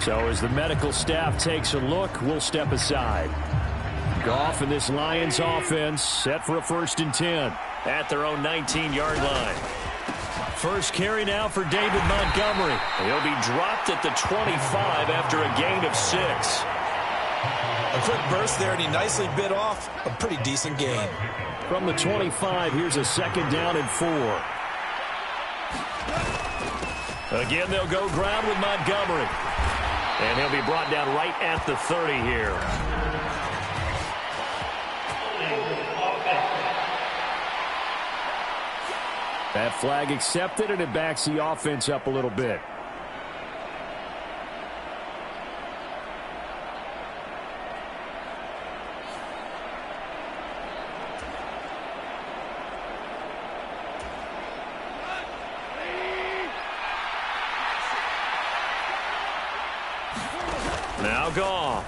So as the medical staff takes a look, we'll step aside. Goff and this Lions offense set for a 1st and 10 at their own 19-yard line. First carry now for David Montgomery. He'll be dropped at the 25 after a gain of 6. A quick burst there, and he nicely bit off a pretty decent gain. From the 25, here's a 2nd down and 4. Again, they'll go ground with Montgomery. And he'll be brought down right at the 30 here. That flag accepted, and it backs the offense up a little bit. Now Goff.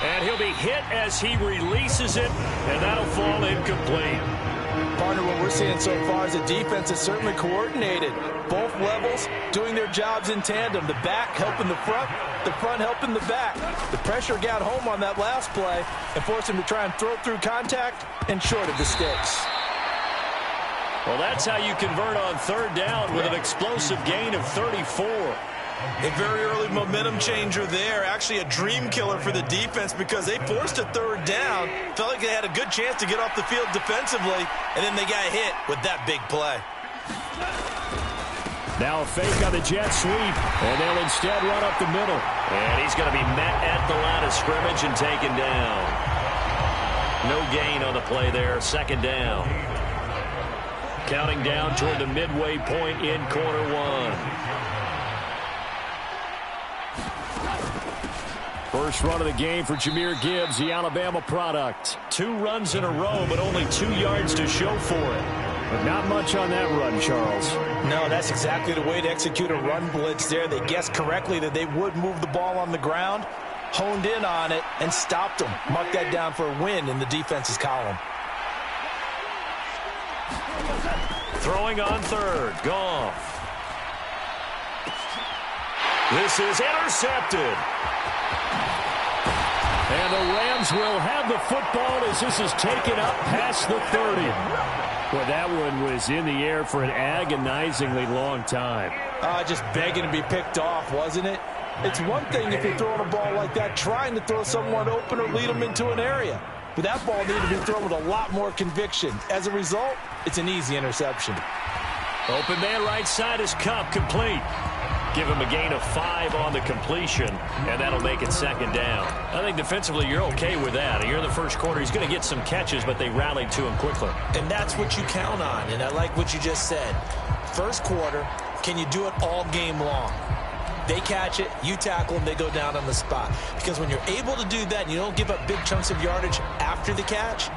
And he'll be hit as he releases it, and that'll fall incomplete. Partner, what we're seeing so far is the defense is certainly coordinated. Both levels doing their jobs in tandem. The back helping the front helping the back. The pressure got home on that last play and forced him to try and throw through contact and short of the sticks. Well, that's how you convert on 3rd down with an explosive gain of 34. A very early momentum changer there. Actually a dream killer for the defense because they forced a 3rd down. Felt like they had a good chance to get off the field defensively, and then they got hit with that big play. Now a fake on the jet sweep, and they'll instead run up the middle. And he's going to be met at the line of scrimmage and taken down. No gain on the play there. 2nd down. Counting down toward the midway point in quarter 1. First run of the game for Jahmyr Gibbs, the Alabama product. 2 runs in a row, but only 2 yards to show for it. But not much on that run, Charles. No, that's exactly the way to execute a run blitz there. They guessed correctly that they would move the ball on the ground, honed in on it, and stopped them. Mark that down for a win in the defense's column. Throwing on 3rd, Goff. This is intercepted. And the Rams will have the football as this is taken up past the 30. Well, that one was in the air for an agonizingly long time. Just begging to be picked off, wasn't it? It's one thing if you're throwing a ball like that, trying to throw someone open or lead them into an area. But that ball needed to be thrown with a lot more conviction. As a result, it's an easy interception. Open man right side is Cup, complete. Give him a gain of 5 on the completion, and that'll make it 2nd down. I think defensively you're okay with that. You're in the first quarter. He's going to get some catches, but they rallied to him quickly. And that's what you count on, and I like what you just said. First quarter, can you do it all game long? They catch it, you tackle them, they go down on the spot. Because when you're able to do that and you don't give up big chunks of yardage after the catch,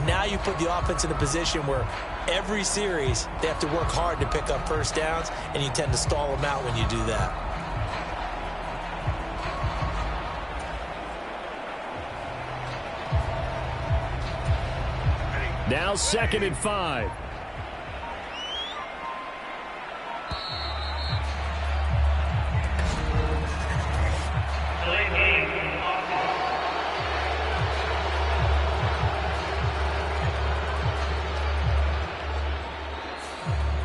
now you put the offense in a position where every series they have to work hard to pick up 1st downs, and you tend to stall them out when you do that. Now 2nd and 5.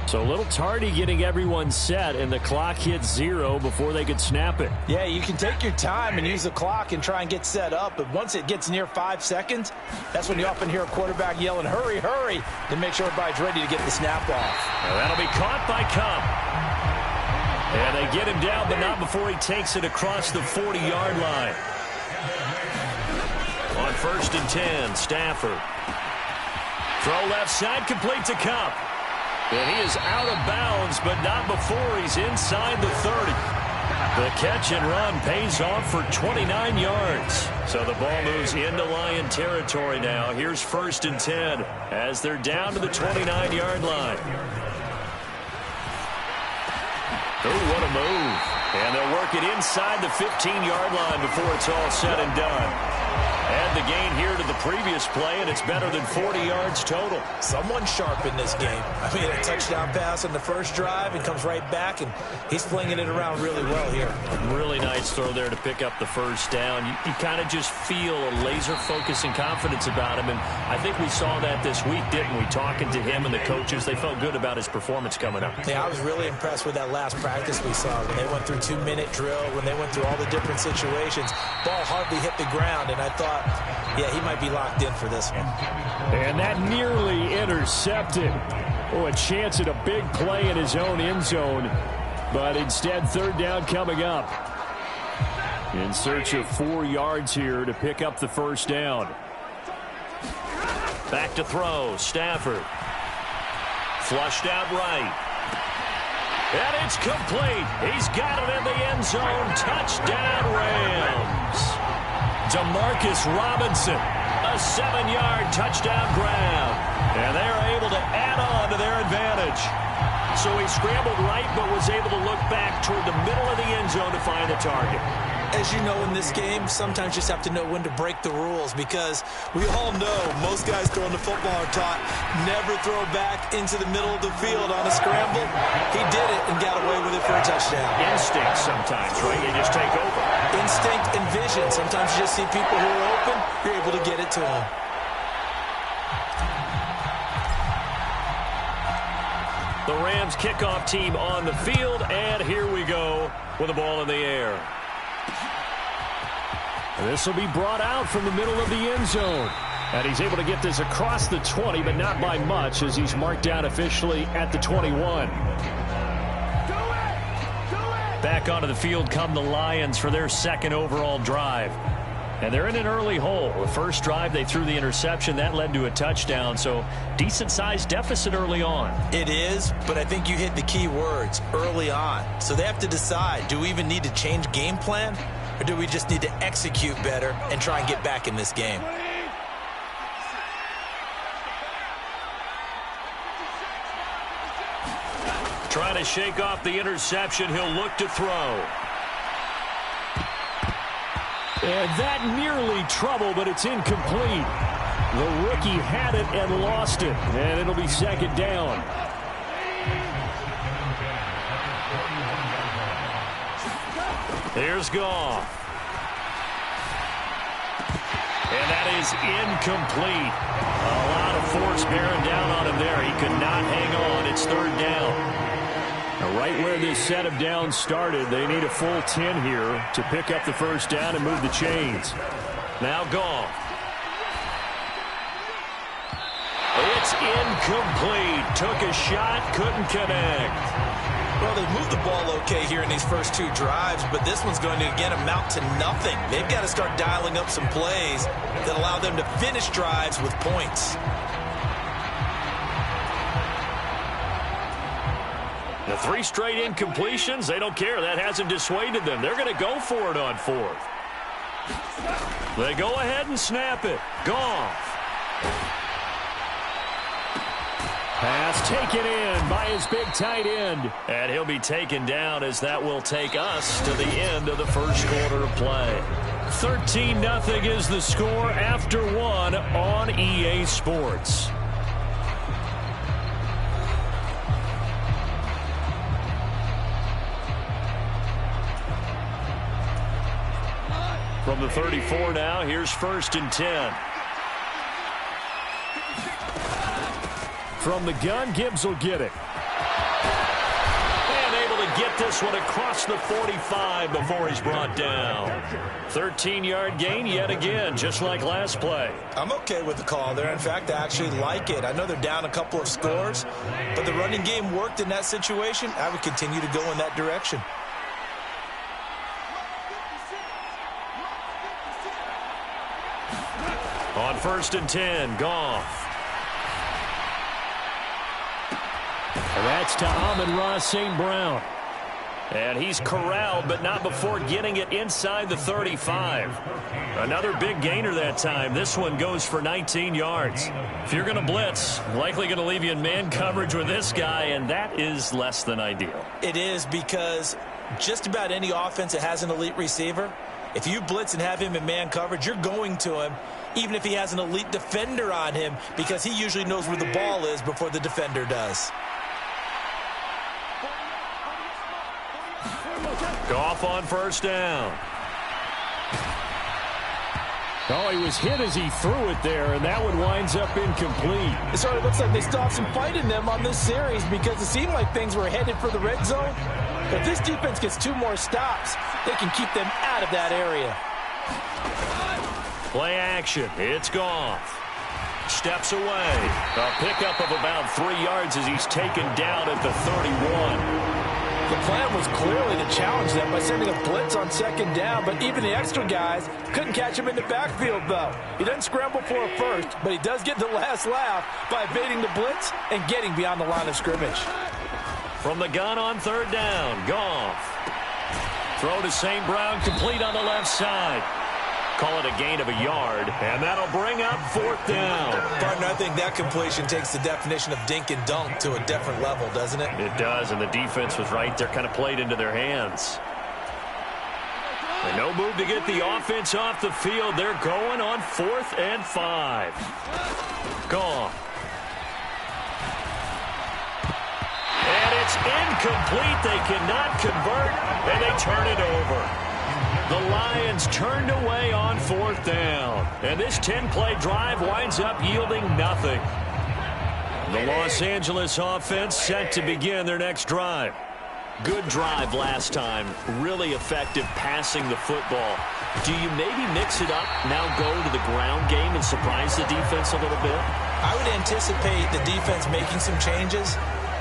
So a little tardy getting everyone set, and the clock hit 0 before they could snap it. Yeah, you can take your time and use the clock and try and get set up, but once it gets near 5 seconds, that's when you often hear a quarterback yelling, hurry, hurry, to make sure everybody's ready to get the snap off. Now that'll be caught by Cup. And they get him down, but not before he takes it across the 40-yard line. On 1st and 10, Stafford. Throw left side, complete to Cup. And he is out of bounds, but not before he's inside the 30. The catch and run pays off for 29 yards. So the ball moves into Lion territory now. Here's 1st and 10 as they're down to the 29-yard line. Oh, what a move. And they'll work it inside the 15-yard line before it's all said and done. Add the gain here to the previous play, and it's better than 40 yards total. Someone sharp in this game. I mean, a touchdown pass on the first drive and comes right back, and he's flinging it around really well here. Really nice throw there to pick up the first down. You kind of just feel a laser focus and confidence about him, and I think we saw that this week, didn't we? Talking to him and the coaches, they felt good about his performance coming up. Yeah, I was really impressed with that last practice we saw when they went through 2-minute drill, when they went through all the different situations. Ball hardly hit the ground, and I thought, yeah, he might be locked in for this one. And that nearly intercepted. Oh, a chance at a big play in his own end zone. But instead, third down coming up. In search of 4 yards here to pick up the first down. Back to throw. Stafford. Flushed out right. And it's complete. He's got it in the end zone. Touchdown, Rams. Demarcus Robinson, a 7-yard touchdown grab. And they're able to add on to their advantage. So he scrambled right but was able to look back toward the middle of the end zone to find the target. As you know, in this game, sometimes you just have to know when to break the rules, because we all know most guys throwing the football are taught never throw back into the middle of the field on a scramble. He did it and got away with it for a touchdown. Instinct sometimes, right? You just take over. Instinct and vision. Sometimes you just see people who are open, you're able to get it to them. The Rams kickoff team on the field, and here we go with the ball in the air. This will be brought out from the middle of the end zone. And he's able to get this across the 20, but not by much, as he's marked down officially at the 21. Back onto the field come the Lions for their second overall drive. And they're in an early hole. The first drive, they threw the interception. That led to a touchdown, so decent-sized deficit early on. It is, but I think you hit the key words, early on. So they have to decide, do we even need to change game plan, or do we just need to execute better and try and get back in this game? Trying to shake off the interception. He'll look to throw. And that nearly trouble, but it's incomplete. The rookie had it and lost it, and it'll be second down. Here's Goff. And that is incomplete. A lot of force bearing down on him there. He could not hang on. It's third down. Now, right where this set of downs started, they need a full 10 here to pick up the first down and move the chains. Now Goff. It's incomplete. Took a shot, couldn't connect. Well, they moved the ball okay here in these first two drives, but this one's going to, again, amount to nothing. They've got to start dialing up some plays that allow them to finish drives with points. The 3 straight incompletions, they don't care. That hasn't dissuaded them. They're going to go for it on fourth. They go ahead and snap it. Goff. Pass taken in by his big tight end. And he'll be taken down, as that will take us to the end of the first quarter of play. 13-0 is the score after one on EA Sports. From the 34 now, here's 1st and 10. From the gun, Gibbs will get it. And able to get this one across the 45 before he's brought down. 13-yard gain yet again, just like last play. I'm okay with the call there. In fact, I actually like it. I know they're down a couple of scores, but the running game worked in that situation. I would continue to go in that direction. On 1st and 10, Goff. And that's to Amon-Ra St. Brown. And he's corralled, but not before getting it inside the 35. Another big gainer that time. This one goes for 19 yards. If you're going to blitz, likely going to leave you in man coverage with this guy, and that is less than ideal. It is, because just about any offense that has an elite receiver, If you blitz and have him in man coverage, you're going to him, even if he has an elite defender on him, because he usually knows where the ball is before the defender does. Goff on first down. Oh, he was hit as he threw it there, and that one winds up incomplete. It sort of looks like they still have some fight in them on this series because it seemed like things were headed for the red zone. But if this defense gets 2 more stops, they can keep them out of that area. Play action. It's Goff. Steps away. A pickup of about 3 yards as he's taken down at the 31. The plan was clearly to challenge them by sending a blitz on second down, but even the extra guys couldn't catch him in the backfield, though. He doesn't scramble for a first, but he does get the last laugh by evading the blitz and getting beyond the line of scrimmage. From the gun on third down, Goff. Throw to St. Brown, complete on the left side. Call it a gain of a yard, and that'll bring up fourth down. Partner, I think that completion takes the definition of dink and dunk to a different level, doesn't it? It does, and the defense was right there, kind of played into their hands. And no move to get the offense off the field. They're going on 4th and 5. Goff. And it's incomplete. They cannot convert, and they turn it over. The Lions turned away on 4th down. And this 10-play drive winds up yielding nothing. The Los Angeles offense set to begin their next drive. Good drive last time. Really effective passing the football. Do you maybe mix it up, now go to the ground game and surprise the defense a little bit? I would anticipate the defense making some changes,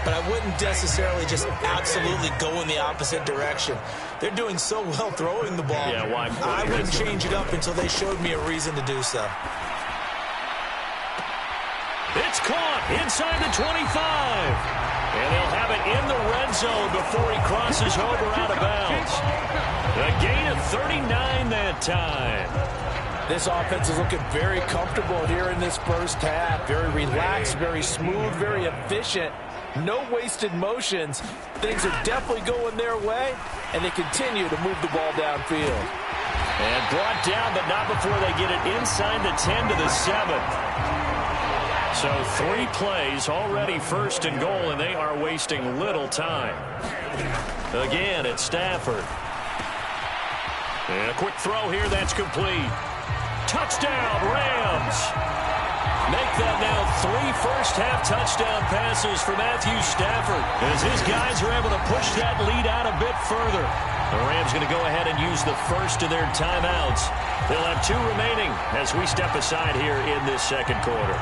but I wouldn't necessarily just absolutely go in the opposite direction. They're doing so well throwing the ball. Yeah, why? I wouldn't change it up until they showed me a reason to do so. It's caught inside the 25. And they'll have it in the red zone before he crosses over out of bounds. A gain of 39 that time. This offense is looking very comfortable here in this first half. Very relaxed, very smooth, very efficient. No wasted motions. Things are definitely going their way, and they continue to move the ball downfield. And brought down, but not before they get it inside the 10 to the 7. So 3 plays, already 1st and goal, and they are wasting little time. Again, it's Stafford. And a quick throw here, that's complete. Touchdown, Rams. Make that now 3 first-half touchdown passes for Matthew Stafford as his guys are able to push that lead out a bit further. The Rams going to go ahead and use the first of their timeouts. They'll have 2 remaining as we step aside here in this second quarter.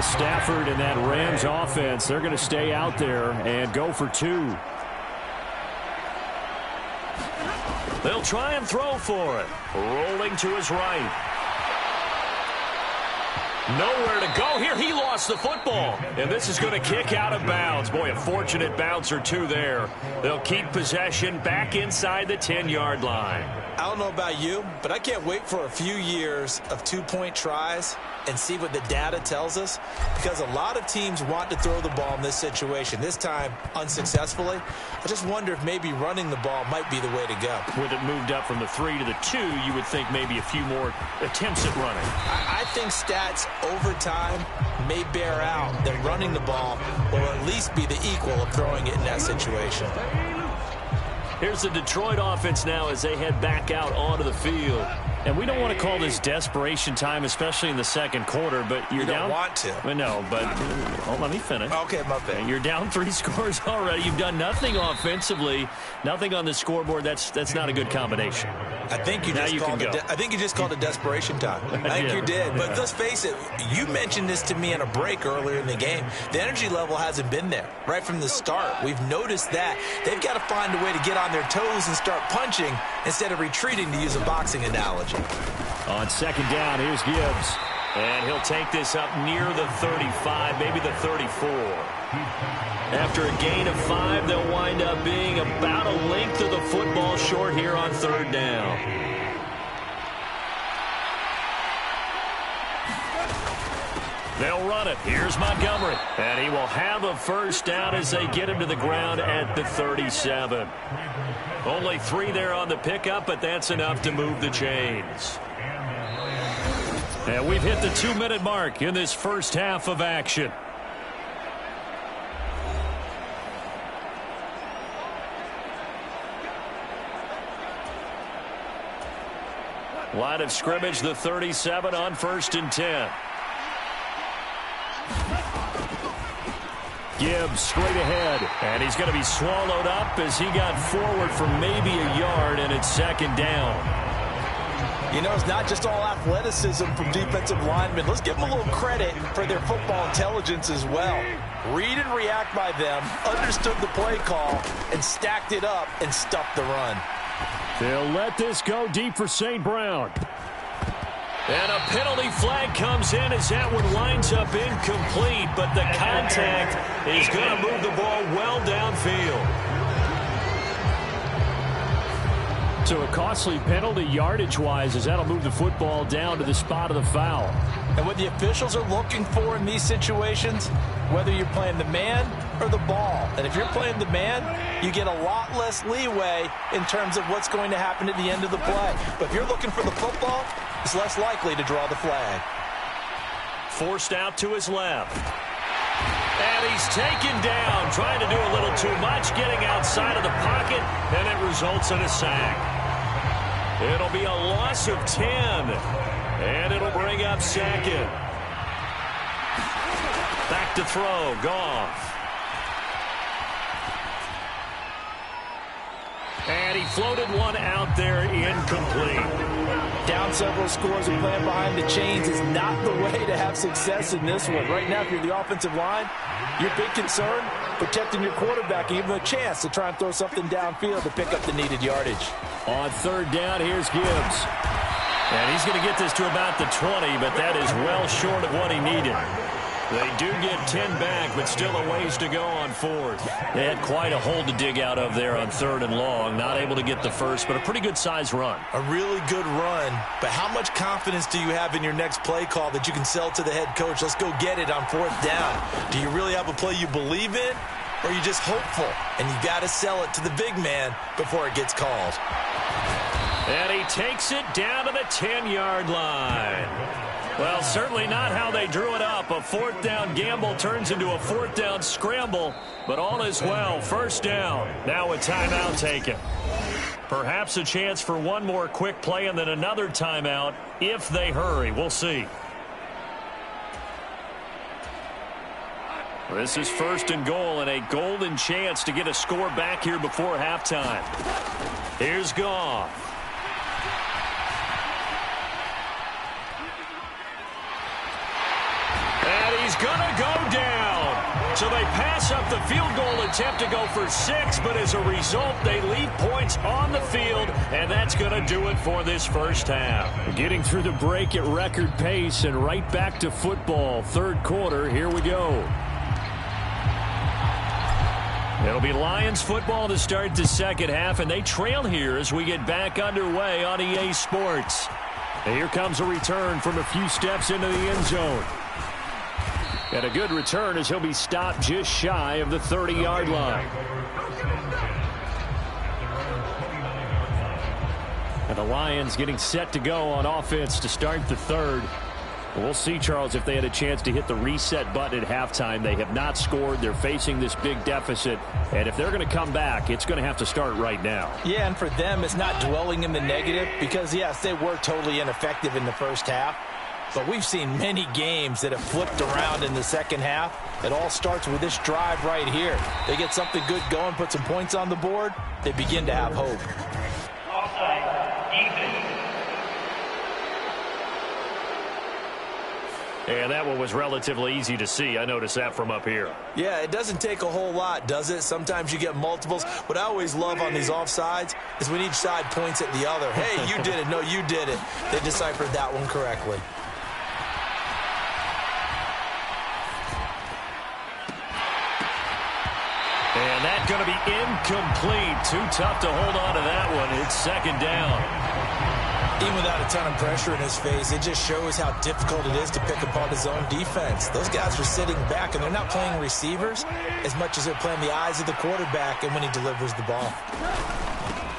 Stafford and that Rams offense, they're going to stay out there and go for 2. They'll try and throw for it. Rolling to his right. Nowhere to go here. He lost the football. And this is going to kick out of bounds. Boy, a fortunate bounce or 2 there. They'll keep possession back inside the 10-yard line. I don't know about you, but I can't wait for a few years of 2-point tries and see what the data tells us, because a lot of teams want to throw the ball in this situation, this time unsuccessfully. I just wonder if maybe running the ball might be the way to go. With it moved up from the 3 to the 2, you would think maybe a few more attempts at running. I think stats over time may bear out that running the ball will at least be the equal of throwing it in that situation. Here's the Detroit offense now as they head back out onto the field. And we don't want to call this desperation time, especially in the second quarter, but you're down. You don't want to. No, but let me finish. Okay, my bad. You're down 3 scores already. You've done nothing offensively, nothing on the scoreboard. That's not a good combination. I think you just called it desperation time. I think you did. But let's face it, you mentioned this to me in a break earlier in the game. The energy level hasn't been there right from the start. We've noticed that. They've got to find a way to get on their toes and start punching instead of retreating, to use a boxing analogy. On second down, here's Gibbs. And he'll take this up near the 35, maybe the 34. After a gain of 5, they'll wind up being about a length of the football short here on third down. They'll run it. Here's Montgomery. And he will have a first down as they get him to the ground at the 37. Only 3 there on the pickup, but that's enough to move the chains. And we've hit the 2-minute mark in this first half of action. Line of scrimmage, the 37 on 1st and 10. Gibbs straight ahead, and he's going to be swallowed up as he got forward for maybe a yard, and it's 2nd down. You know, it's not just all athleticism from defensive linemen. Let's give them a little credit for their football intelligence as well. Read and react by them, understood the play call, and stacked it up and stuffed the run. They'll let this go deep for St. Brown. And a penalty flag comes in as that one winds up incomplete, but the contact is going to move the ball well downfield. So a costly penalty yardage-wise as that'll move the football down to the spot of the foul. And what the officials are looking for in these situations, whether you're playing the man or the ball. And if you're playing the man, you get a lot less leeway in terms of what's going to happen at the end of the play. But if you're looking for the football, it's less likely to draw the flag. Forced out to his left. And he's taken down, trying to do a little too much, getting outside of the pocket, and it results in a sack. It'll be a loss of 10, and it'll bring up 2nd. Back to throw, Goff. And he floated one out there, incomplete. Down several scores and playing behind the chains is not the way to have success in this one. Right now, if you're the offensive line, your big concern, protecting your quarterback and give him a chance to try and throw something downfield to pick up the needed yardage. On 3rd down, here's Gibbs. And he's going to get this to about the 20, but that is well short of what he needed. They do get 10 back, but still a ways to go on 4th. They had quite a hole to dig out of there on 3rd and long. Not able to get the first, but a pretty good-sized run. A really good run, but how much confidence do you have in your next play call that you can sell to the head coach? Let's go get it on 4th down. Do you really have a play you believe in, or are you just hopeful? And you got to sell it to the big man before it gets called. And he takes it down to the 10-yard line. Well, certainly not how they drew it up. A 4th down gamble turns into a 4th down scramble, but all is well. 1st down. Now a timeout taken. Perhaps a chance for one more quick play and then another timeout if they hurry. We'll see. This is 1st and goal and a golden chance to get a score back here before halftime. Here's Goff. He's going to go down. So they pass up the field goal attempt to go for 6, but as a result, they leave points on the field, and that's going to do it for this first half. Getting through the break at record pace and right back to football. 3rd quarter, here we go. It'll be Lions football to start the 2nd half, and they trail here as we get back underway on EA Sports. And here comes a return from a few steps into the end zone. And a good return as he'll be stopped just shy of the 30-yard line. And the Lions getting set to go on offense to start the 3rd. We'll see, Charles, if they had a chance to hit the reset button at halftime. They have not scored. They're facing this big deficit. And if they're going to come back, it's going to have to start right now. Yeah, and for them, it's not dwelling in the negative because, yes, they were totally ineffective in the first half. But we've seen many games that have flipped around in the 2nd half. It all starts with this drive right here. They get something good going, put some points on the board, they begin to have hope. And that one was relatively easy to see. I noticed that from up here. Yeah, it doesn't take a whole lot, does it? Sometimes you get multiples. What I always love on these offsides is when each side points at the other. Hey, you did it. No, you did it. They deciphered that one correctly. And that's going to be incomplete. Too tough to hold on to that one. It's 2nd down. Even without a ton of pressure in his face, it just shows how difficult it is to pick apart his own defense. Those guys are sitting back, and they're not playing receivers as much as they're playing the eyes of the quarterback and when he delivers the ball.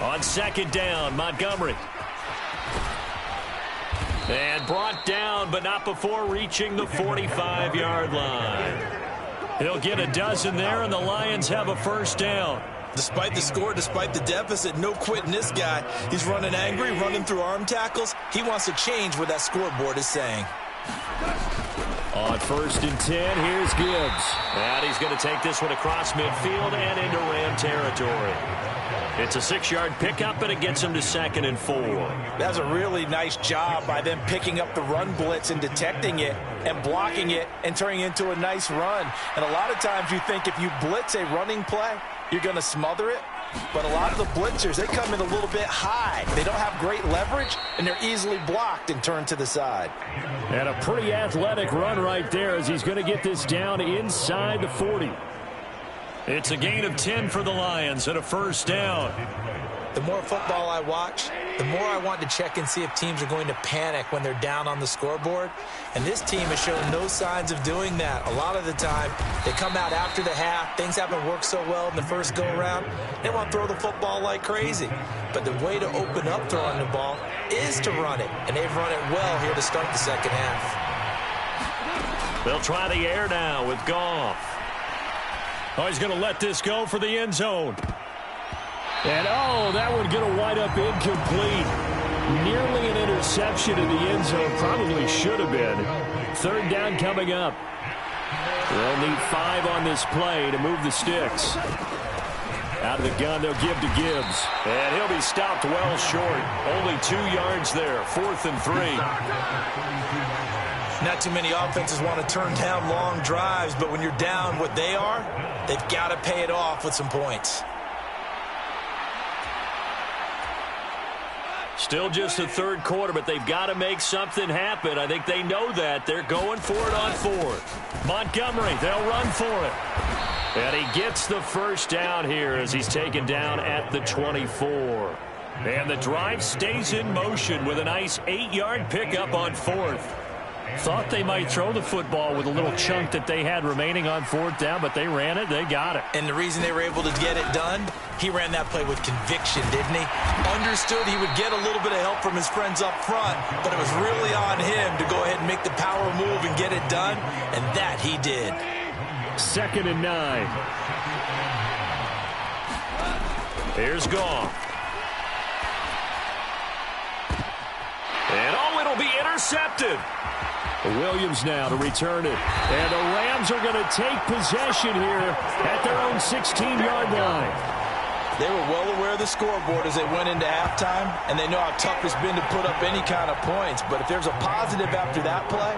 On second down, Montgomery. And brought down, but not before reaching the 45-yard line. He'll get a dozen there, and the Lions have a first down. Despite the score, despite the deficit, no quitting this guy. He's running angry, running through arm tackles. He wants to change what that scoreboard is saying. On first and 10, here's Gibbs. And he's going to take this one across midfield and into Ram territory. It's a 6-yard pickup, and it gets him to 2nd and 4. That's a really nice job by them picking up the run blitz and detecting it and blocking it and turning it into a nice run. And a lot of times you think if you blitz a running play, you're going to smother it. But a lot of the blitzers, they come in a little bit high. They don't have great leverage, and they're easily blocked and turned to the side. And a pretty athletic run right there as he's going to get this down inside the 40. It's a gain of 10 for the Lions and a first down. The more football I watch, the more I want to check and see if teams are going to panic when they're down on the scoreboard. And this team has shown no signs of doing that. A lot of the time, they come out after the half. Things haven't worked so well in the first go-around. They want to throw the football like crazy. But the way to open up throwing the ball is to run it. And they've run it well here to start the second half. They'll try the air now with Goff. Oh, he's going to let this go for the end zone. And, that one going to wind up incomplete. Nearly an interception in the end zone. Probably should have been. Third down coming up. They'll need 5 on this play to move the sticks. Out of the gun, they'll give to Gibbs. And he'll be stopped well short. Only 2 yards there. 4th and 3. Not too many offenses want to turn down long drives, but when you're down what they are, they've got to pay it off with some points. Still just the third quarter, but they've got to make something happen. I think they know that. They're going for it on 4th. Montgomery, they'll run for it. And he gets the first down here as he's taken down at the 24. And the drive stays in motion with a nice 8-yard pickup on 4th. Thought they might throw the football with a little chunk that they had remaining on 4th down, but they ran it. They got it. And the reason they were able to get it done, he ran that play with conviction, didn't he? Understood he would get a little bit of help from his friends up front, but it was really on him to go ahead and make the power move and get it done, and that he did. 2nd and 9. Here's Goff. And, it'll be intercepted. Williams now to return it. And the Rams are going to take possession here at their own 16-yard line. They were well aware of the scoreboard as they went into halftime, and they know how tough it's been to put up any kind of points. But if there's a positive after that play,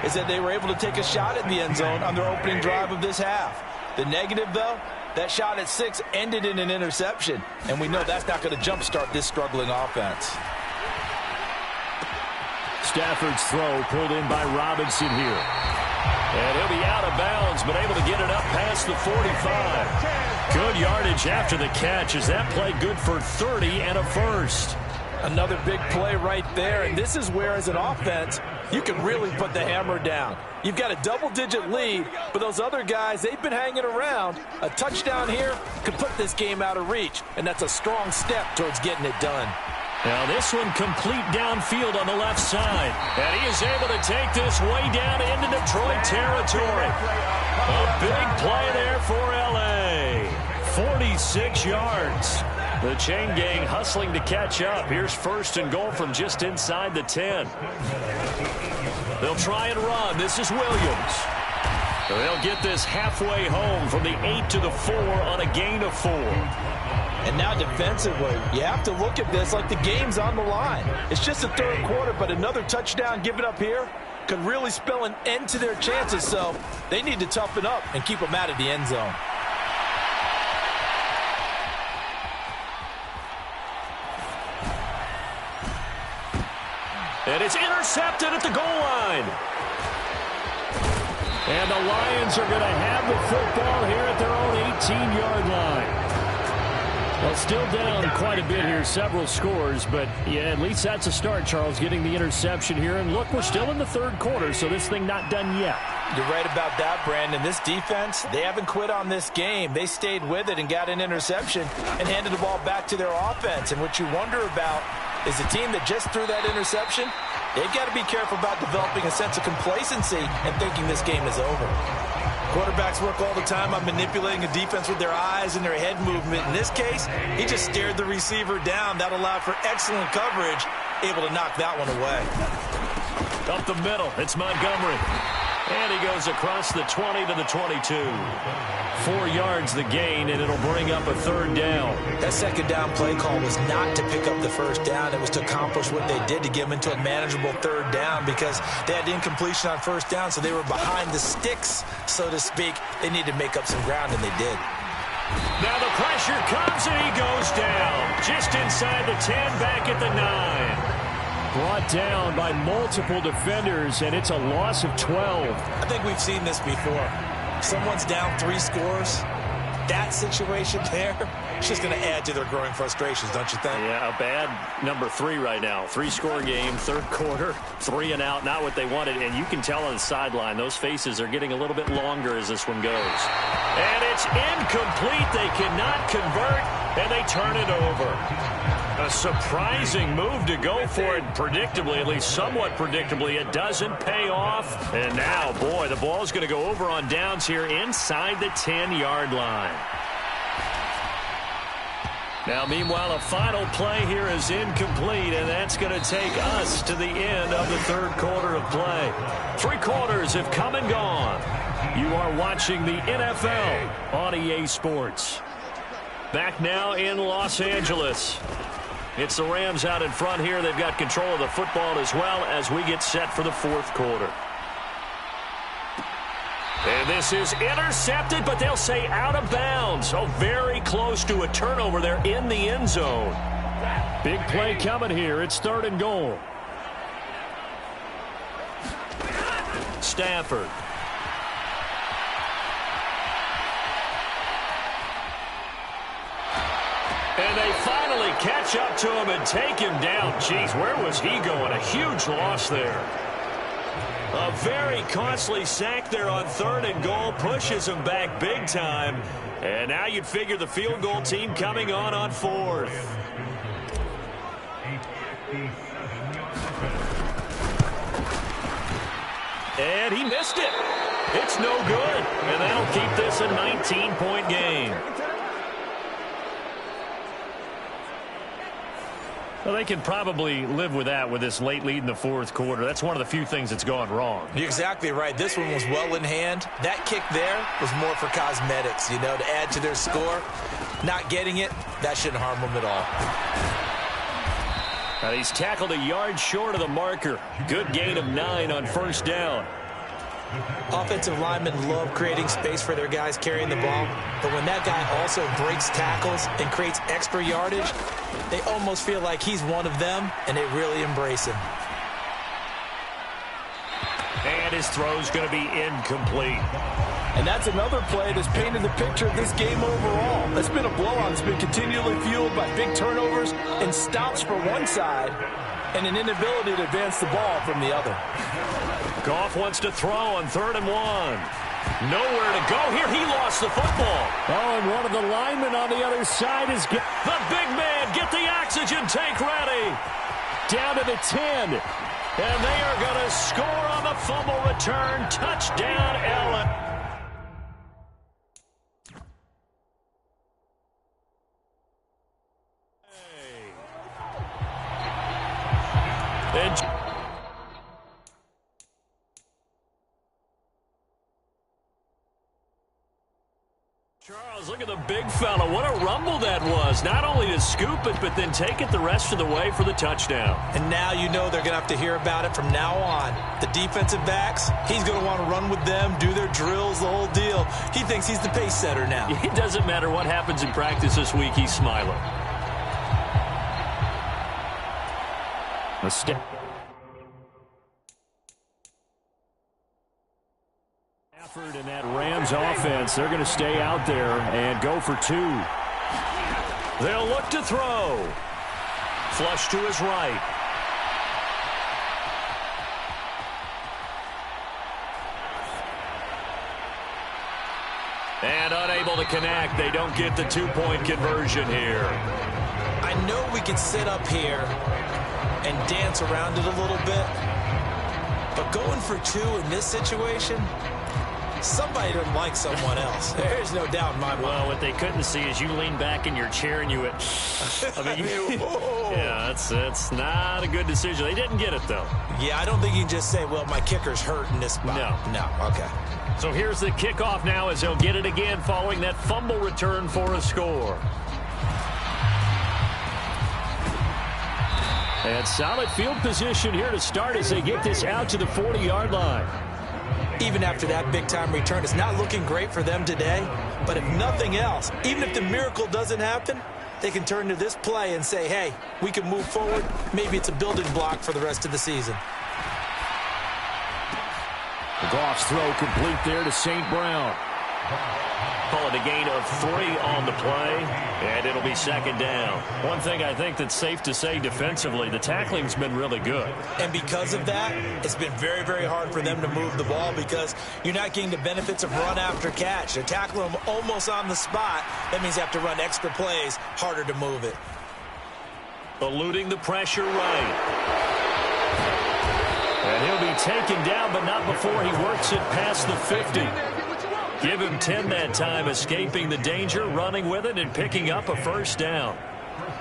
is that they were able to take a shot at the end zone on their opening drive of this half. The negative, though, that shot at 6 ended in an interception, and we know that's not going to jumpstart this struggling offense. Stafford's throw pulled in by Robinson here. And he'll be out of bounds, but able to get it up past the 45. Good yardage after the catch. Is that play good for 30 and a first? Another big play right there, and this is where, as an offense, you can really put the hammer down. You've got a double-digit lead, but those other guys, they've been hanging around. A touchdown here could put this game out of reach, and that's a strong step towards getting it done. Now this one complete downfield on the left side. And he is able to take this way down into Detroit territory. A big play there for L.A. 46 yards. The chain gang hustling to catch up. Here's 1st and goal from just inside the 10. They'll try and run. This is Williams. They'll get this halfway home from the 8 to the 4 on a gain of 4. And now defensively, you have to look at this like the game's on the line. It's just the third quarter, but another touchdown given up here could really spell an end to their chances. So they need to toughen up and keep them out of the end zone. And it's intercepted at the goal line. And the Lions are going to have the football here at their own 18-yard line. Well, still down quite a bit here, several scores, but yeah, at least that's a start, Charles, getting the interception here. And look, we're still in the third quarter, so this thing not done yet. You're right about that, Brandon. This defense, they haven't quit on this game. They stayed with it and got an interception and handed the ball back to their offense. And what you wonder about is the team that just threw that interception, they've got to be careful about developing a sense of complacency and thinking this game is over. Quarterbacks work all the time on manipulating a defense with their eyes and their head movement. In this case, he just stared the receiver down. That allowed for excellent coverage, able to knock that one away. Up the middle, it's Montgomery. And he goes across the 20 to the 22. 4 yards the gain, and it'll bring up a third down. That second down play call was not to pick up the first down. It was to accomplish what they did to get them into a manageable third down because they had incompletion on first down, so they were behind the sticks, so to speak. They needed to make up some ground, and they did. Now the pressure comes, and he goes down. Just inside the 10, back at the 9. Brought down by multiple defenders, and it's a loss of 12. I think we've seen this before. Someone's down 3 scores. That situation there, it's just going to add to their growing frustrations, don't you think? Yeah, a bad number 3 right now. 3-score game, third quarter, 3 and out, not what they wanted. And you can tell on the sideline, those faces are getting a little bit longer as this one goes. And it's incomplete. They cannot convert, and they turn it over. A surprising move to go for it, predictably, at least somewhat predictably. It doesn't pay off. And now, boy, the ball's going to go over on downs here inside the 10-yard line. Now, meanwhile, a final play here is incomplete, and that's going to take us to the end of the third quarter of play. 3 quarters have come and gone. You are watching the NFL on EA Sports. Back now in Los Angeles. It's the Rams out in front here. They've got control of the football as well as we get set for the fourth quarter. And this is intercepted, but they'll say out of bounds. So very close to a turnover there in the end zone. Big play coming here. It's 3rd and goal. Stafford. And they finally catch up to him and take him down. Jeez, where was he going? A huge loss there. A very costly sack there on 3rd and goal. Pushes him back big time. And now you'd figure the field goal team coming on 4th. And he missed it. It's no good. And that'll keep this a 19-point game. Well, they can probably live with that with this late lead in the fourth quarter. That's one of the few things that's gone wrong. You're exactly right. This one was well in hand. That kick there was more for cosmetics, you know, to add to their score. Not getting it, that shouldn't harm them at all. Now he's tackled a yard short of the marker. Good gain of 9 on first down. Offensive linemen love creating space for their guys carrying the ball, but when that guy also breaks tackles and creates extra yardage, they almost feel like he's one of them, and they really embrace him. And his throw's going to be incomplete. And that's another play that's painted the picture of this game overall. It's been a blowout. It's been continually fueled by big turnovers and stops for one side and an inability to advance the ball from the other. Goff wants to throw on 3rd and 1. Nowhere to go here. He lost the football. Oh, and one of the linemen on the other side is... The big man, get the oxygen tank ready. Down to the 10. And they are going to score on the fumble return. Touchdown, Allen. And Charles, look at the big fella. What a rumble that was. Not only to scoop it, but then take it the rest of the way for the touchdown. And now you know they're going to have to hear about it from now on. The defensive backs, he's going to want to run with them, do their drills, the whole deal. He thinks he's the pace setter now. It doesn't matter what happens in practice this week. He's smiling. A step. In that Rams offense, they're going to stay out there and go for 2. They'll look to throw. Flush to his right. And unable to connect. They don't get the two-point conversion here. I know we can sit up here and dance around it a little bit, but going for two in this situation, somebody doesn't like someone else. There's no doubt in my mind. Well, what they couldn't see is you lean back in your chair and you went, I mean, yeah, that's not a good decision. They didn't get it, though. Yeah, I don't think you can just say, well, my kicker's hurt in this spot. No, okay. So here's the kickoff now as they'll get it again following that fumble return for a score. And solid field position here to start as they get this out to the 40-yard line. Even after that big-time return, it's not looking great for them today. But if nothing else, even if the miracle doesn't happen, they can turn to this play and say, hey, we can move forward. Maybe it's a building block for the rest of the season. Goff's throw complete there to St. Brown. Call it a gain of 3 on the play, and it'll be second down. One thing I think that's safe to say defensively, the tackling's been really good. And because of that, it's been very, very hard for them to move the ball because you're not getting the benefits of run after catch. They're tackling them almost on the spot. That means they have to run extra plays, harder to move it. Eluding the pressure right. And he'll be taken down, but not before he works it past the 50. Give him 10 that time, escaping the danger, running with it, and picking up a first down.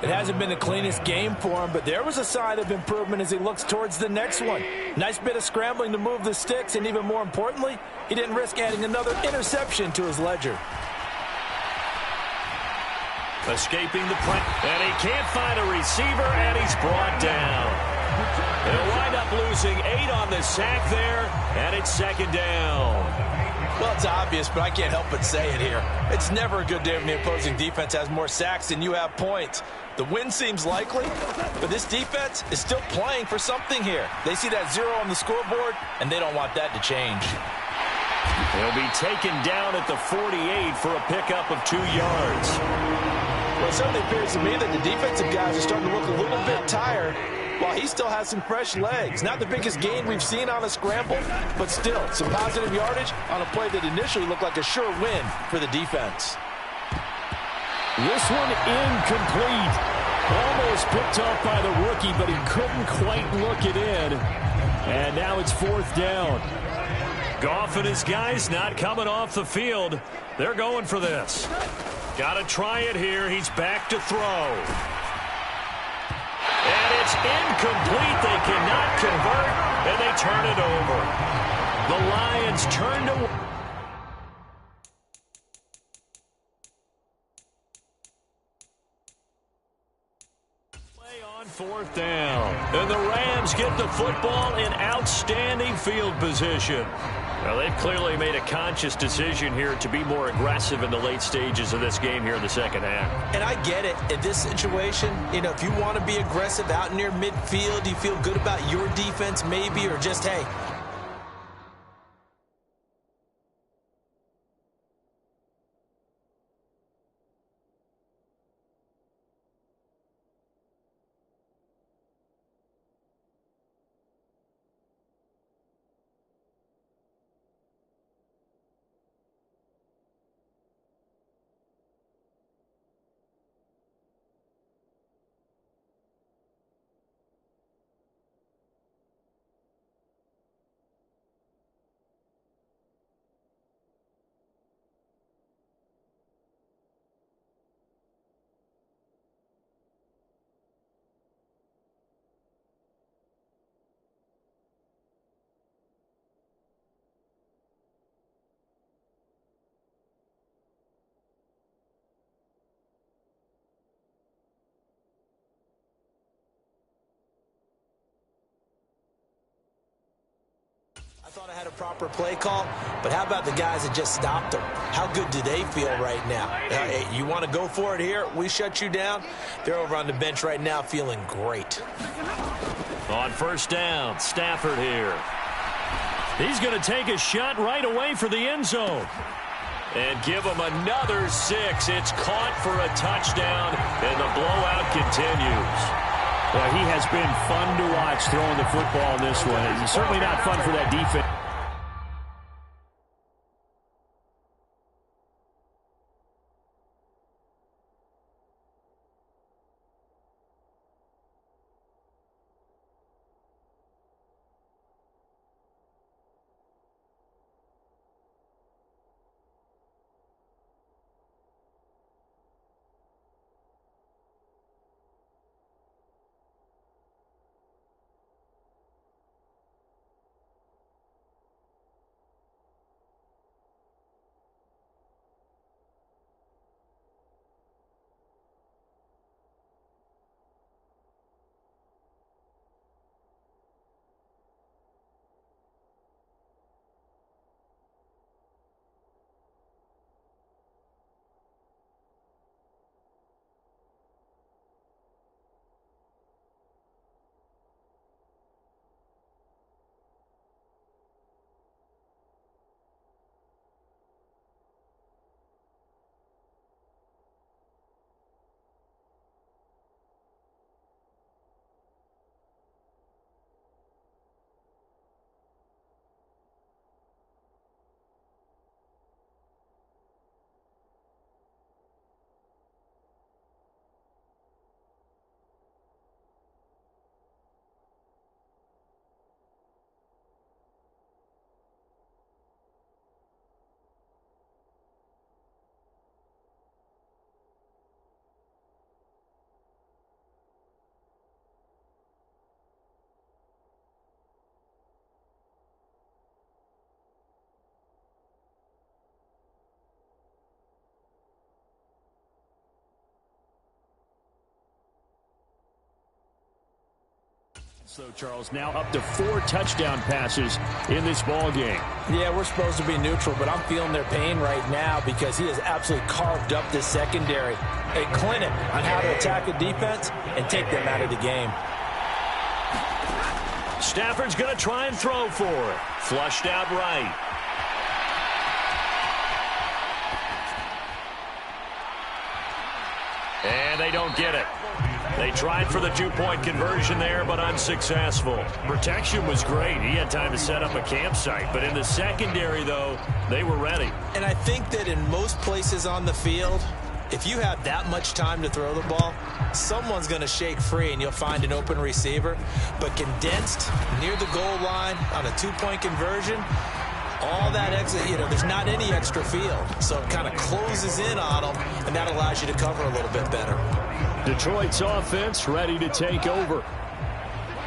It hasn't been the cleanest game for him, but there was a sign of improvement as he looks towards the next one. Nice bit of scrambling to move the sticks, and even more importantly, he didn't risk adding another interception to his ledger. Escaping the pressure, and he can't find a receiver, and he's brought down. They'll wind up losing 8 on the sack there, and it's second down. Well, it's obvious, but I can't help but say it here. It's never a good day when the opposing defense has more sacks than you have points. The win seems likely, but this defense is still playing for something here. They see that 0 on the scoreboard, and they don't want that to change. He'll be taken down at the 48 for a pickup of 2 yards. Well, it certainly appears to me that the defensive guys are starting to look a little bit tired, while he still has some fresh legs. Not the biggest gain we've seen on a scramble, but still some positive yardage on a play that initially looked like a sure win for the defense. This one incomplete. Almost picked off by the rookie, but he couldn't quite look it in. And now it's fourth down. Goff and his guys not coming off the field. They're going for this. Got to try it here. He's back to throw. And it's incomplete. They cannot convert, and they turn it over. The Lions turn to... Play on fourth down. And the Rams get the football in outstanding field position. Well, they've clearly made a conscious decision here to be more aggressive in the late stages of this game here in the second half. And I get it. In this situation, you know, if you want to be aggressive out near midfield, you feel good about your defense maybe, or just, hey, I thought I had a proper play call, but how about the guys that just stopped them? How good do they feel right now? Hey, you want to go for it here? We shut you down? They're over on the bench right now feeling great. On first down, Stafford here. He's going to take a shot right away for the end zone. And give him another 6. It's caught for a touchdown, and the blowout continues. Well, he has been fun to watch throwing the football in this one. It's certainly not fun for that defense. So, Charles, now up to 4 touchdown passes in this ball game. Yeah, we're supposed to be neutral, but I'm feeling their pain right now because he has absolutely carved up this secondary. A clinic on how to attack a defense and take them out of the game. Stafford's going to try and throw for it. Flushed out right. And they don't get it. They tried for the 2-point conversion there, but unsuccessful. Protection was great. He had time to set up a campsite. But in the secondary, though, they were ready. And I think that in most places on the field, if you have that much time to throw the ball, someone's going to shake free and you'll find an open receiver. But condensed near the goal line on a 2-point conversion, all that exit, there's not any extra field. So it kind of closes in on them, and that allows you to cover a little bit better. Detroit's offense ready to take over.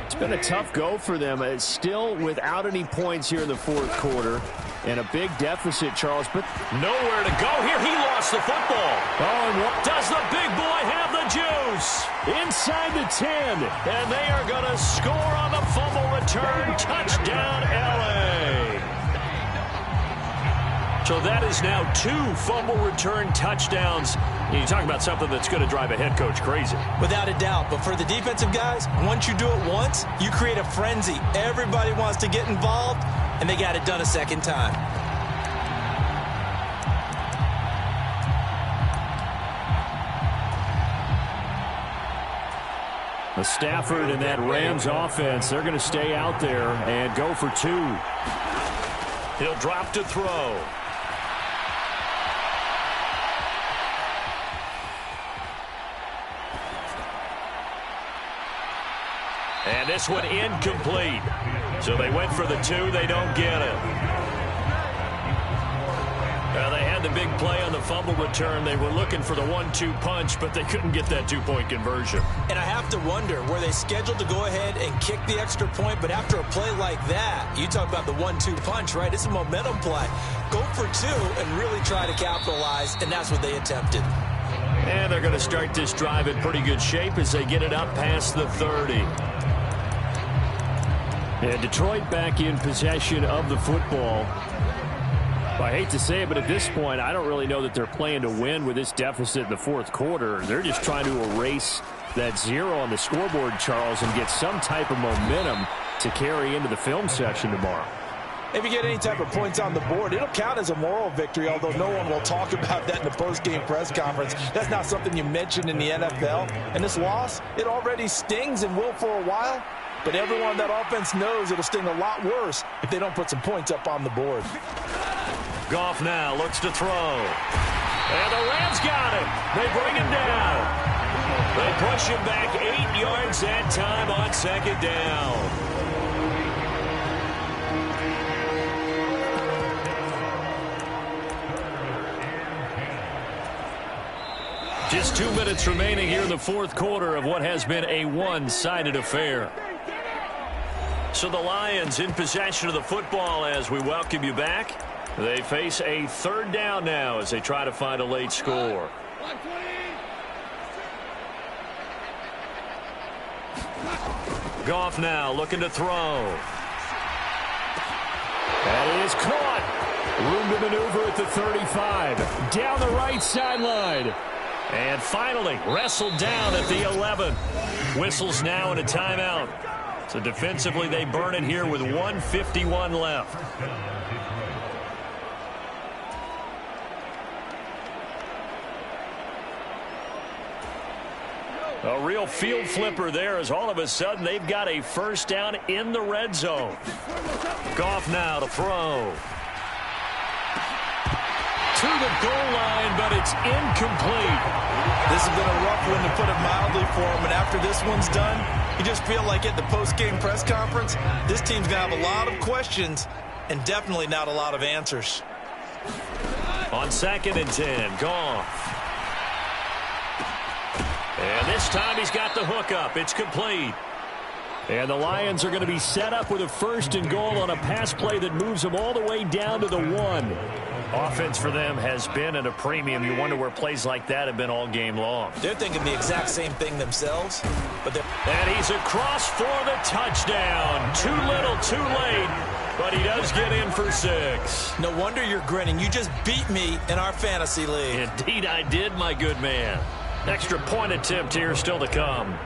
It's been a tough go for them. It's still without any points here in the fourth quarter. And a big deficit, Charles, but nowhere to go here. He lost the football. Oh, and what does the big boy have the juice? Inside the 10. And they are going to score on the fumble return. Touchdown, L.A. So that is now 2 fumble return touchdowns. And you talk about something that's going to drive a head coach crazy. Without a doubt. But for the defensive guys, once you do it once, you create a frenzy. Everybody wants to get involved, and they got it done a second time. The Stafford and that Rams offense, they're going to stay out there and go for 2. He'll drop to throw. And this one incomplete. So they went for the 2. They don't get it. Well, they had the big play on the fumble return. They were looking for the 1-2 punch, but they couldn't get that 2-point conversion. And I have to wonder, were they scheduled to go ahead and kick the extra point? But after a play like that, you talk about the 1-2 punch, right? It's a momentum play. Go for 2 and really try to capitalize, and that's what they attempted. And they're going to start this drive in pretty good shape as they get it up past the 30. And Detroit back in possession of the football. I hate to say it, but at this point, I don't really know that they're playing to win with this deficit in the fourth quarter. They're just trying to erase that 0 on the scoreboard, Charles, and get some type of momentum to carry into the film session tomorrow. If you get any type of points on the board, it'll count as a moral victory, although no one will talk about that in the post-game press conference. That's not something you mentioned in the NFL. And this loss, it already stings and will for a while. But everyone on that offense knows it'll sting a lot worse if they don't put some points up on the board. Goff now looks to throw. And the Rams got him. They bring him down. They push him back 8 yards that time on second down. Just 2 minutes remaining here in the fourth quarter of what has been a one-sided affair. So the Lions in possession of the football as we welcome you back. They face a third down now as they try to find a late score. Goff now looking to throw. That is caught. Room to maneuver at the 35. Down the right sideline. And finally wrestled down at the 11. Whistles now in a timeout. So defensively they burn it here with 1:51 left. A real field flipper there as all of a sudden they've got a first down in the red zone. Goff now to throw. To the goal line, but it's incomplete. This has been a rough one, to put it mildly, for him. And after this one's done, you just feel like at the post-game press conference, this team's going to have a lot of questions and definitely not a lot of answers. On 2nd and 10, Goff. And this time he's got the hook up. It's complete. And the Lions are going to be set up with a 1st and goal on a pass play that moves them all the way down to the 1. Offense for them has been at a premium. You wonder where plays like that have been all game long. They're thinking the exact same thing themselves. And he's across for the touchdown. Too little, too late. But he does get in for 6. No wonder you're grinning. You just beat me in our fantasy league. Indeed I did, my good man. Extra point attempt here still to come.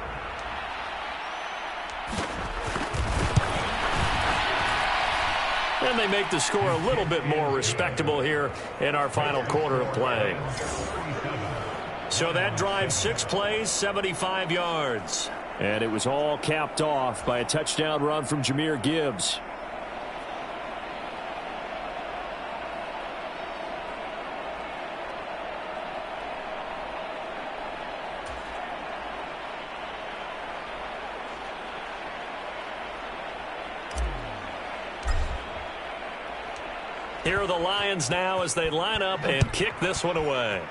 And they make the score a little bit more respectable here in our final quarter of play. So that drive, 6 plays, 75 yards. And it was all capped off by a touchdown run from Jahmyr Gibbs. Here are the Lions now as they line up and kick this one away.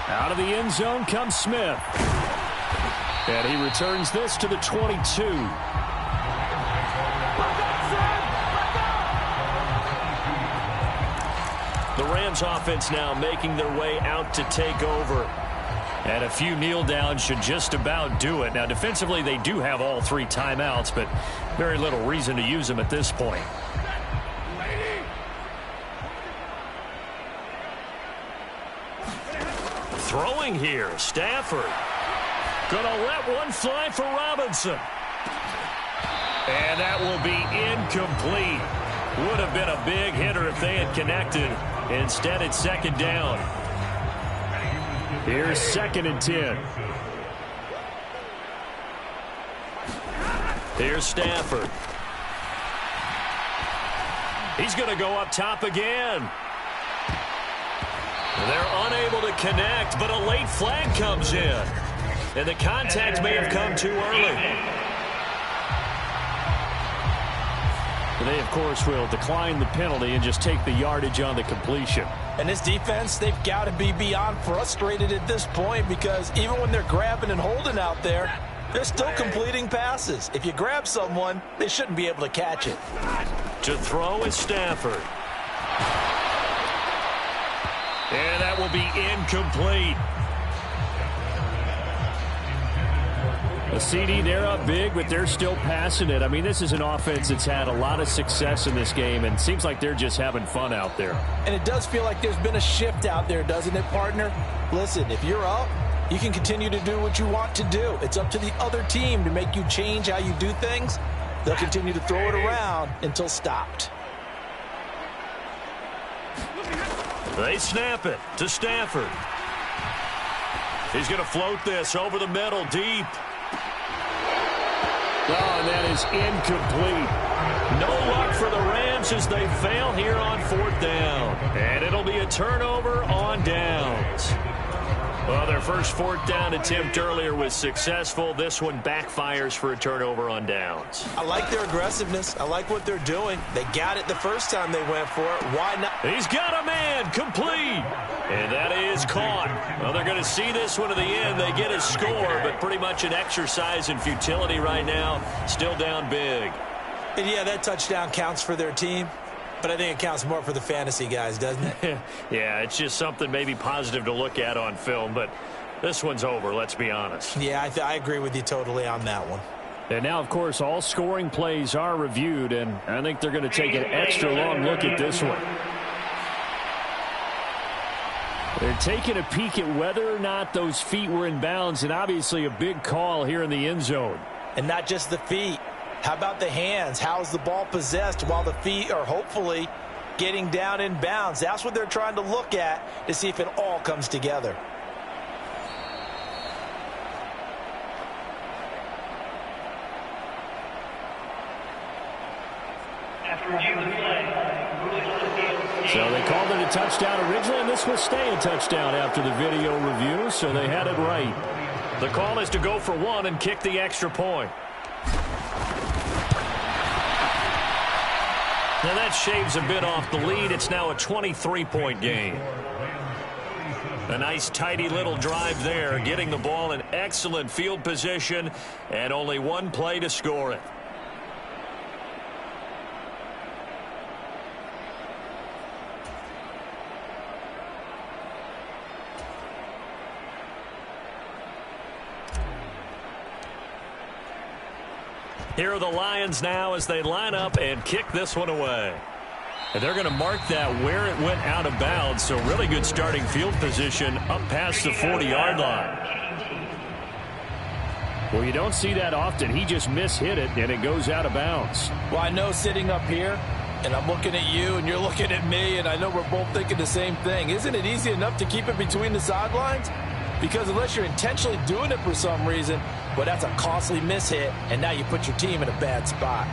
Out of the end zone comes Smith. And he returns this to the 22. The Rams offense now making their way out to take over. And a few kneel downs should just about do it. Now, defensively, they do have all 3 timeouts, but very little reason to use them at this point. Throwing here, Stafford. Gonna let one fly for Robinson. And that will be incomplete. Would have been a big hitter if they had connected. Instead, it's 2nd down. Here's 2nd and 10. Here's Stafford. He's going to go up top again. They're unable to connect, but a late flag comes in. And the contact may have come too early. They, of course, will decline the penalty and just take the yardage on the completion. And this defense, they've got to be beyond frustrated at this point, because even when they're grabbing and holding out there, they're still completing passes. If you grab someone, they shouldn't be able to catch it. To throw is Stafford. And that will be incomplete. The CD, they're up big, but they're still passing it. I mean, this is an offense that's had a lot of success in this game, and it seems like they're just having fun out there. And it does feel like there's been a shift out there, doesn't it, partner? Listen, if you're up, You can continue to do what you want to do. It's up to the other team to make you change how you do things. They'll continue to throw it around until stopped. They snap it to Stafford. He's going to float this over the middle, deep. Oh, and that is incomplete. No luck for the Rams as they fail here on 4th down. And it'll be a turnover on downs. Well, their first 4th down attempt earlier was successful. This one backfires for a turnover on downs. I like their aggressiveness. I like what they're doing. They got it the first time they went for it. Why not? He's got a man, complete. And that is caught. Well, they're going to see this one to the end. They get a score, but pretty much an exercise in futility right now. Still down big. And yeah, that touchdown counts for their team. But I think it counts more for the fantasy guys, doesn't it? Yeah, it's just something maybe positive to look at on film, but this one's over, let's be honest. Yeah, I agree with you totally on that one. And now, of course, all scoring plays are reviewed, and I think they're going to take an extra long look at this one. They're taking a peek at whether or not those feet were in bounds, and obviously a big call here in the end zone. And not just the feet. How about the hands? How's the ball possessed while the feet are hopefully getting down in bounds? That's what they're trying to look at to see if it all comes together. So they called it a touchdown originally, and this will stay a touchdown after the video review, so they had it right. The call is to go for one and kick the extra point. Now that shaves a bit off the lead. It's now a 23-point game. A nice, tidy little drive there, getting the ball in excellent field position, and only one play to score it. Here are the Lions now as they line up and kick this one away. And they're going to mark that where it went out of bounds, so really good starting field position up past the 40-yard line. Well, you don't see that often. He just mishit it, and it goes out of bounds. Well, I know sitting up here, and I'm looking at you, and you're looking at me, and I know we're both thinking the same thing. Isn't it easy enough to keep it between the sidelines? Because unless you're intentionally doing it for some reason, well, that's a costly mishit, and now you put your team in a bad spot.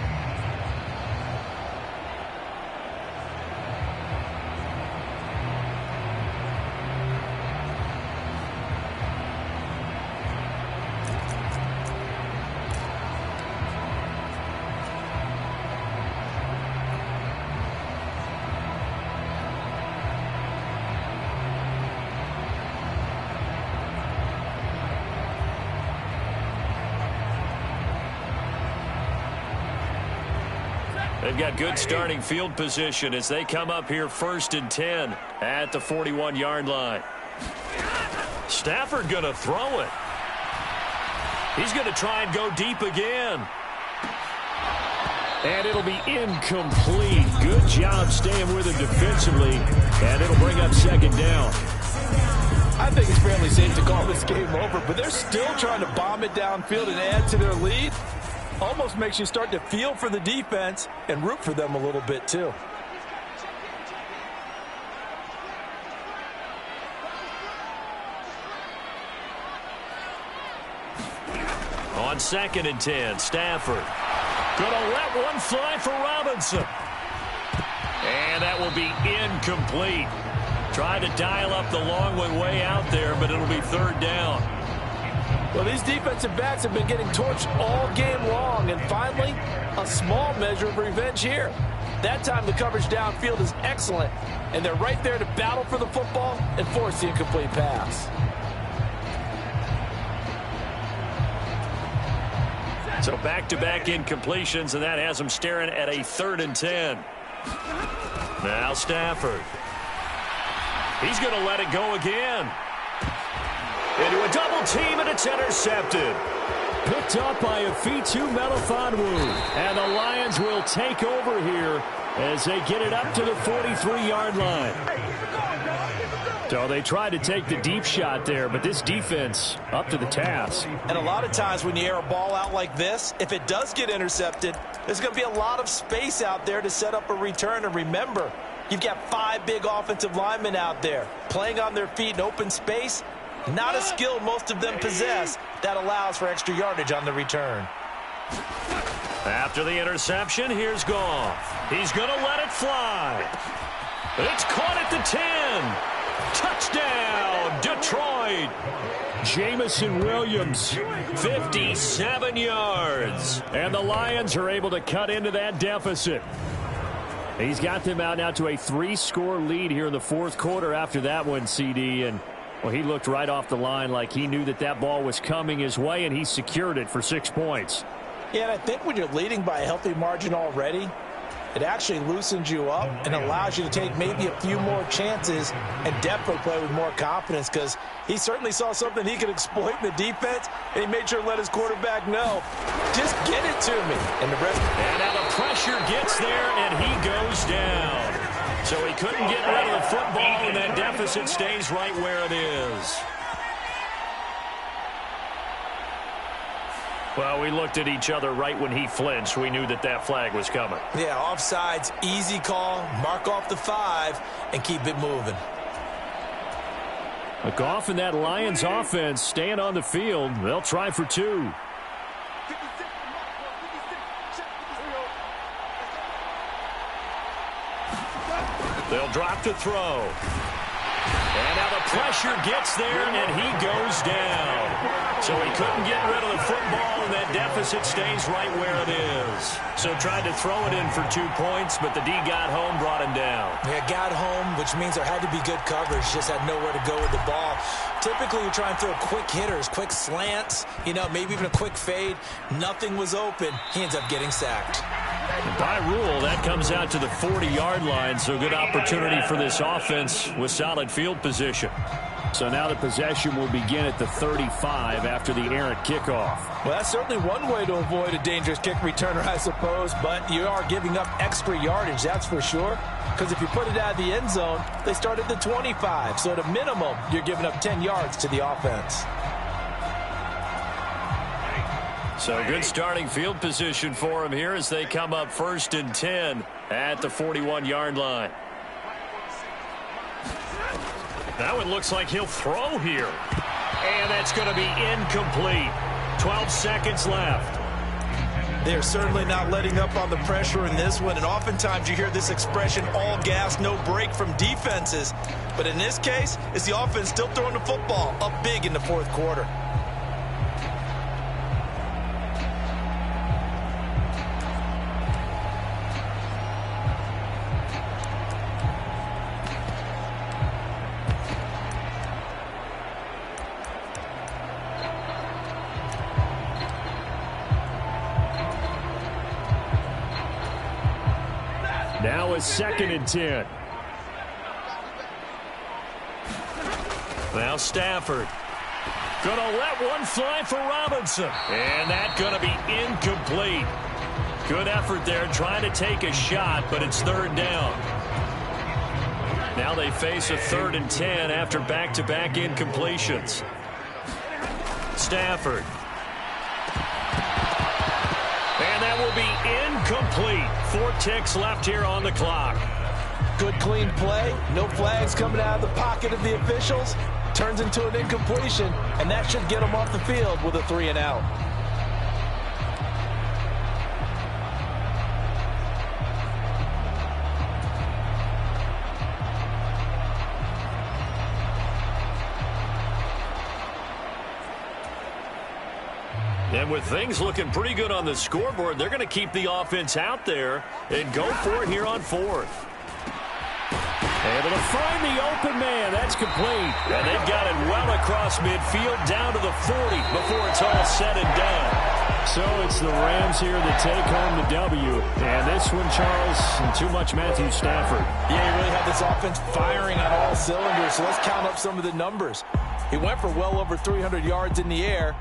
They've got good starting field position as they come up here 1st and 10 at the 41-yard line. Stafford going to throw it. He's going to try and go deep again. And it'll be incomplete. Good job staying with him defensively, and it'll bring up 2nd down. I think it's fairly safe to call this game over, but they're still trying to bomb it downfield and add to their lead. Almost makes you start to feel for the defense and root for them a little bit, too. On 2nd and 10, Stafford gonna let one fly for Robinson. And that will be incomplete. Tried to dial up the long way out there, but it'll be 3rd down. Well, these defensive backs have been getting torched all game long, and finally, a small measure of revenge here. That time the coverage downfield is excellent, and they're right there to battle for the football and force the incomplete pass. So back-to-back incompletions, and that has them staring at a 3rd and 10. Now Stafford. He's going to let it go again. Into a double team, and it's intercepted. Picked up by a Fitu Melifonwu. And the Lions will take over here as they get it up to the 43-yard line. So they tried to take the deep shot there, but this defense up to the task. And a lot of times when you air a ball out like this, if it does get intercepted, there's going to be a lot of space out there to set up a return. And remember, you've got 5 big offensive linemen out there playing on their feet in open space. Not a skill most of them possess that allows for extra yardage on the return. After the interception, here's Goff. He's going to let it fly. It's caught at the 10. Touchdown, Detroit. Jamison Williams, 57 yards. And the Lions are able to cut into that deficit. He's got them out now to a 3-score lead here in the fourth quarter after that one, CD. And, well, he looked right off the line like he knew that that ball was coming his way, and he secured it for 6 points. Yeah, and I think when you're leading by a healthy margin already, it actually loosens you up and allows you to take maybe a few more chances and definitely play with more confidence, because he certainly saw something he could exploit in the defense, and he made sure to let his quarterback know, just get it to me. And the rest. And now the pressure gets there, and he goes down. So he couldn't get rid of the football, and that deficit stays right where it is. Well, we looked at each other right when he flinched. We knew that that flag was coming. Yeah, offsides, easy call, mark off the 5, and keep it moving. Goff and that Lions offense staying on the field. They'll try for 2. They'll drop to throw. And now the pressure gets there, and he goes down. So he couldn't get rid of the football, and that deficit stays right where it is. So tried to throw it in for 2 points, but the D got home, brought him down. Yeah, got home, which means there had to be good coverage. Just had nowhere to go with the ball. Typically, you try and throw quick hitters, quick slants, maybe even a quick fade. Nothing was open. He ends up getting sacked. By rule, that comes out to the 40-yard line, so good opportunity for this offense with solid field position. So now the possession will begin at the 35 after the errant kickoff. Well, that's certainly one way to avoid a dangerous kick returner, I suppose, but you are giving up extra yardage, that's for sure. Because if you put it out of the end zone, they start at the 25. So at a minimum, you're giving up 10 yards to the offense. So good starting field position for him here as they come up 1st and 10 at the 41-yard line. Now it looks like he'll throw here. And that's going to be incomplete. 12 seconds left. They're certainly not letting up on the pressure in this one, and oftentimes you hear this expression, all gas, no break from defenses. But in this case, it's the offense still throwing the football up big in the fourth quarter. Now it's 2nd and 10. Now Stafford. Gonna let one fly for Robinson. And that's gonna be incomplete. Good effort there trying to take a shot, but it's 3rd down. Now they face a 3rd and 10 after back-to-back incompletions. Stafford. And that will be incomplete. 4 ticks left here on the clock. Good, clean play. No flags coming out of the pocket of the officials. Turns into an incompletion, and that should get them off the field with a 3 and out. And with things looking pretty good on the scoreboard, they're going to keep the offense out there and go for it here on 4th. Able to find the open man. That's complete. And they've got it well across midfield down to the 40 before it's all said and done. So it's the Rams here that take home the W. And this one, Charles, too much Matthew Stafford. Yeah, he really had this offense firing on all cylinders. So let's count up some of the numbers. He went for well over 300 yards in the air.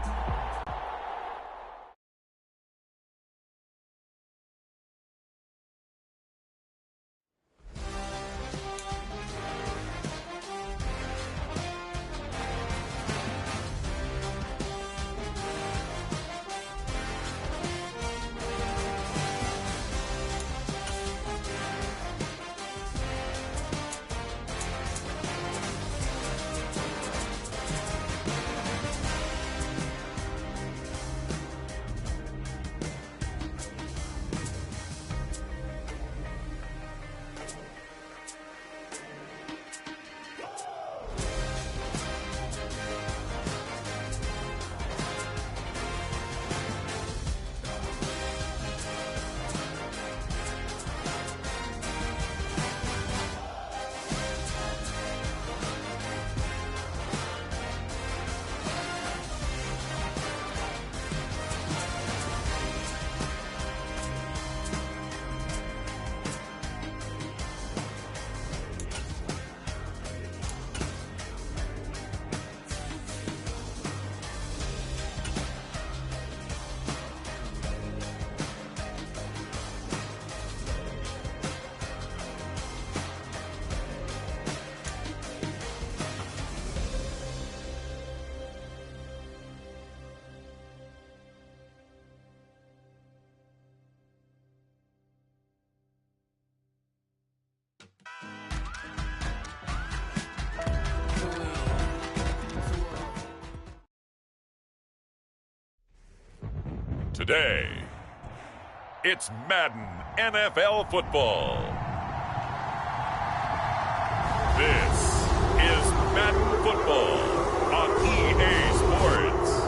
Today, it's Madden NFL football. This is Madden football on EA Sports.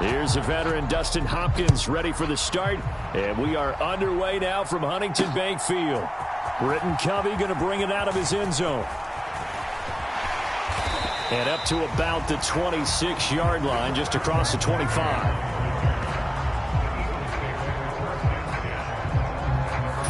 Here's a veteran, Dustin Hopkins, ready for the start. And we are underway now from Huntington Bank Field. Britton Covey going to bring it out of his end zone. And up to about the 26-yard line, just across the 25.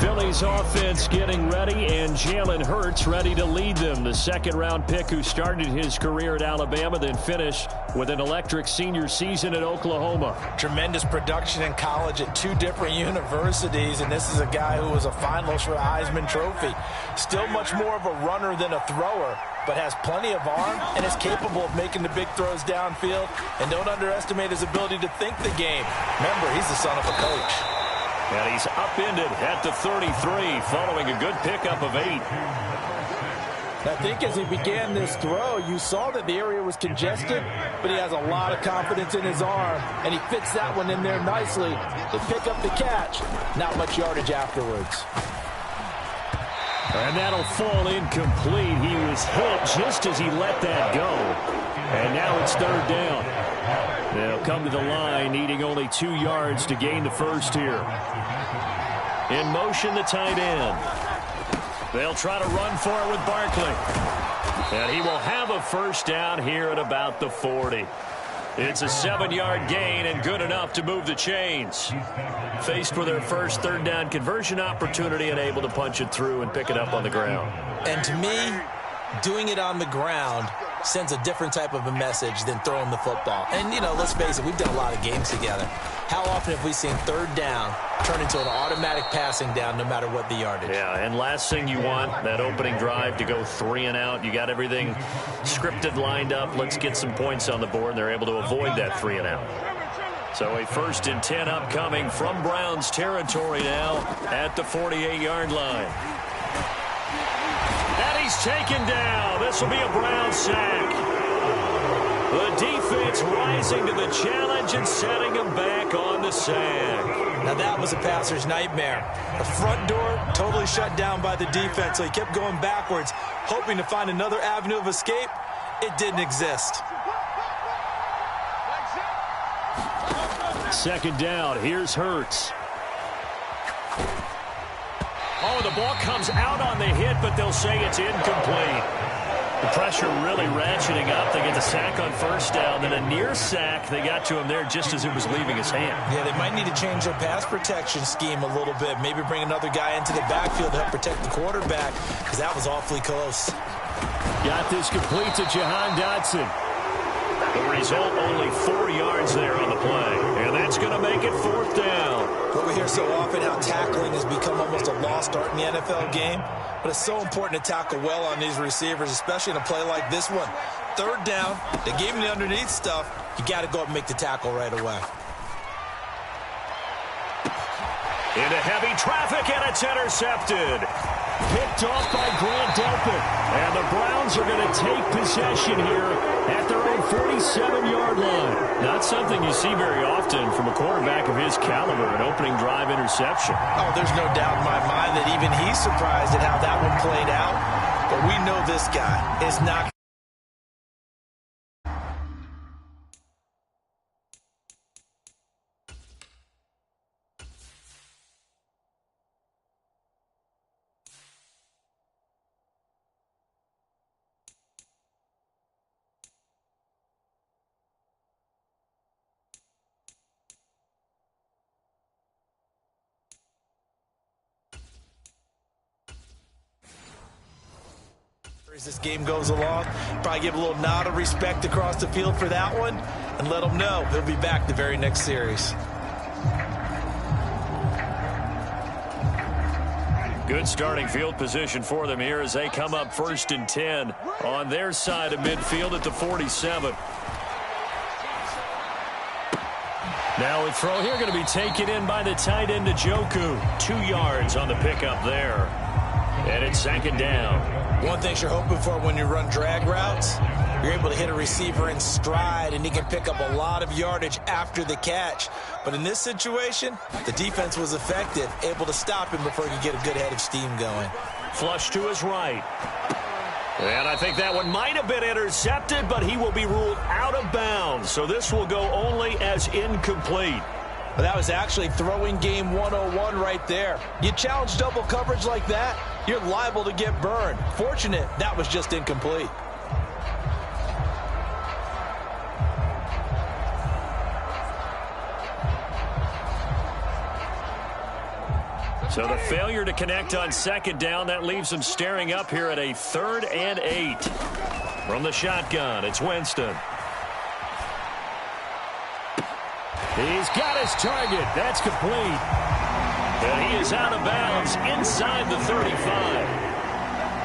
Philly's offense getting ready, and Jalen Hurts ready to lead them. The second-round pick who started his career at Alabama, then finished with an electric senior season at Oklahoma. Tremendous production in college at two different universities, and this is a guy who was a finalist for a Heisman Trophy. Still much more of a runner than a thrower, but has plenty of arm and is capable of making the big throws downfield. And don't underestimate his ability to think the game. Remember, he's the son of a coach. And he's upended at the 33 following a good pickup of 8. I think as he began this throw, you saw that the area was congested, but he has a lot of confidence in his arm, and he fits that one in there nicely to pick up the catch. Not much yardage afterwards. And that'll fall incomplete. He was hit just as he let that go. And now it's third down. They'll come to the line, needing only 2 yards to gain the first here. In motion, the tight end. They'll try to run for it with Barkley. And he will have a first down here at about the 40. It's a 7-yard gain and good enough to move the chains. Faced with their first third down conversion opportunity and able to punch it through and pick it up on the ground. And to me, doing it on the ground sends a different type of a message than throwing the football. And, you know, let's face it, we've done a lot of games together. How often have we seen third down turn into an automatic passing down no matter what the yardage? Yeah, and last thing you want, that opening drive to go 3 and out. You got everything scripted, lined up. Let's get some points on the board, and they're able to avoid that 3 and out. So a 1st and 10 upcoming from Browns territory now at the 48-yard line. And he's taken down. This will be a Brown sack. The defense rising to the challenge and setting him back on the sack. Now that was a passer's nightmare. The front door totally shut down by the defense, so he kept going backwards, hoping to find another avenue of escape. It didn't exist. Second down. Here's Hurts. Oh, the ball comes out on the hit, but they'll say it's incomplete. The pressure really ratcheting up. They get the sack on first down, then a near sack. They got to him there just as it was leaving his hand. Yeah, they might need to change their pass protection scheme a little bit. Maybe bring another guy into the backfield to help protect the quarterback, because that was awfully close. Got this complete to Jahan Dotson. The result, only 4 yards there on the play. And that's going to make it 4th down. But we hear so often how tackling has become almost a lost art in the NFL game. But it's so important to tackle well on these receivers, especially in a play like this one. Third down, they gave him the underneath stuff. You got to go up and make the tackle right away. Into heavy traffic, and it's intercepted. Picked off by Grant Delpit. And the Browns are going to take possession here at their own 47-yard line. Not something you see very often from a quarterback of his caliber, an opening drive interception. Oh, there's no doubt in my mind that even he's surprised at how that one played out. But we know this guy is not. As this game goes along, probably give a little nod of respect across the field for that one and let him know he'll be back the very next series. Good starting field position for them here as they come up 1st and 10 on their side of midfield at the 47. Now a throw here going to be taken in by the tight end Njoku. 2 yards on the pickup there. And it's 2nd down. One thing you're hoping for when you run drag routes, you're able to hit a receiver in stride and he can pick up a lot of yardage after the catch. But in this situation, the defense was effective, able to stop him before he could get a good head of steam going. Flush to his right. And I think that one might have been intercepted, but he will be ruled out of bounds. So this will go only as incomplete. But that was actually throwing game 101 right there. You challenge double coverage like that, you're liable to get burned. Fortunate that was just incomplete. So the failure to connect on 2nd down, that leaves them staring up here at a 3rd and 8. From the shotgun, it's Winston. He's got his target. That's complete. And he is out of bounds inside the 35.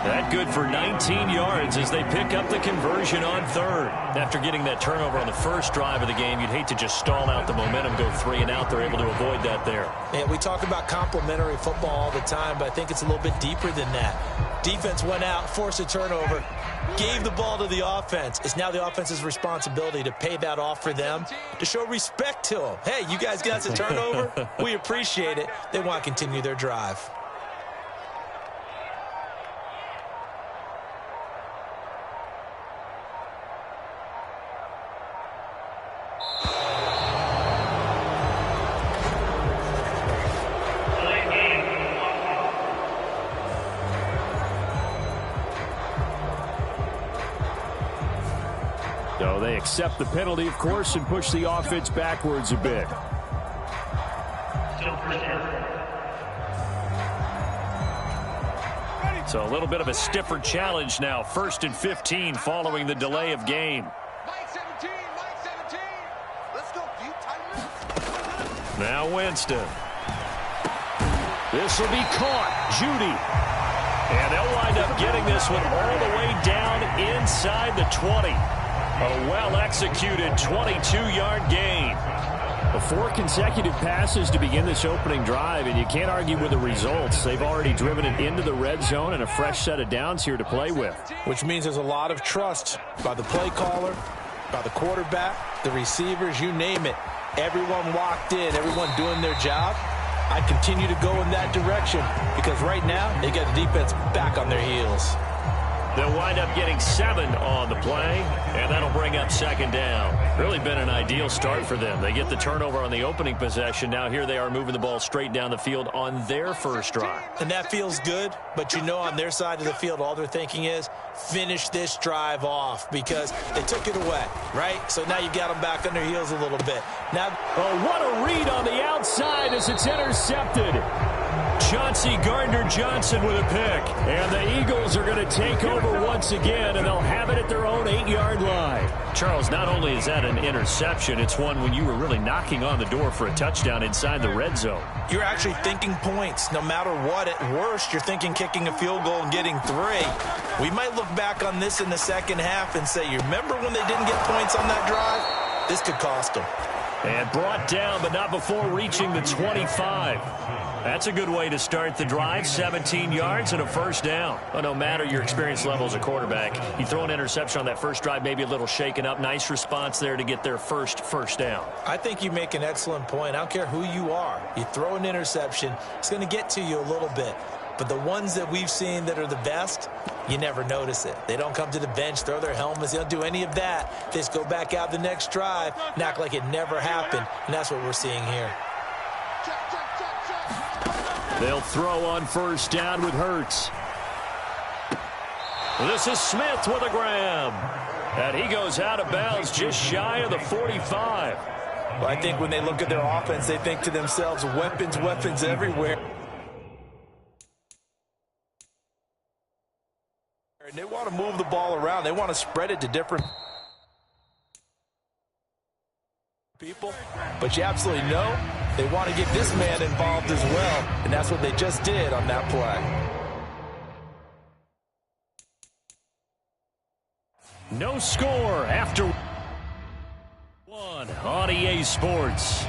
That good for 19 yards as they pick up the conversion on 3rd. After getting that turnover on the first drive of the game, you'd hate to just stall out the momentum, go 3 and out. They're able to avoid that there. And we talk about complementary football all the time, but I think it's a little bit deeper than that. Defense went out, forced a turnover, gave the ball to the offense. It's now the offense's responsibility to pay that off for them, to show respect to them. Hey, you guys got us a turnover? We appreciate it. They want to continue their drive. So they accept the penalty, of course, and push the offense backwards a bit. So a little bit of a stiffer challenge now. 1st and 15 following the delay of game. Now Winston. This will be caught. Judy. And they'll wind up getting this one all the way down inside the 20. A well-executed 22-yard gain. 4 consecutive passes to begin this opening drive, and you can't argue with the results. They've already driven it into the red zone and a fresh set of downs here to play with. Which means there's a lot of trust by the play caller, by the quarterback, the receivers, you name it. Everyone locked in, everyone doing their job. I continue to go in that direction because right now they got the defense back on their heels. They'll wind up getting 7 on the play, and that'll bring up 2nd down. Really been an ideal start for them. They get the turnover on the opening possession. Now here they are moving the ball straight down the field on their first drive. And that feels good, but you know on their side of the field, all they're thinking is finish this drive off because they took it away, right? So now you got them back on their heels a little bit. Now, oh, what a read on the outside as it's intercepted. Chauncey Gardner-Johnson with a pick. And the Eagles are going to take over once again, and they'll have it at their own 8-yard line. Charles, not only is that an interception, it's one when you were really knocking on the door for a touchdown inside the red zone. You're actually thinking points. No matter what, at worst, you're thinking kicking a field goal and getting 3. We might look back on this in the second half and say, you remember when they didn't get points on that drive? This could cost them. And brought down, but not before reaching the 25. That's a good way to start the drive. 17 yards and a first down. But no matter your experience level as a quarterback, you throw an interception on that first drive, maybe a little shaken up. Nice response there to get their first down. I think you make an excellent point. I don't care who you are. You throw an interception, it's going to get to you a little bit. But the ones that we've seen that are the best, you never notice it. They don't come to the bench, throw their helmets. They don't do any of that. They just go back out the next drive and act like it never happened. And that's what we're seeing here. They'll throw on first down with Hurts. This is Smith with a grab. And he goes out of bounds just shy of the 45. Well, I think when they look at their offense, they think to themselves, weapons, weapons everywhere. They want to move the ball around. They want to spread it to different people. But you absolutely know they want to get this man involved as well. And that's what they just did on that play. No score after one on EA Sports.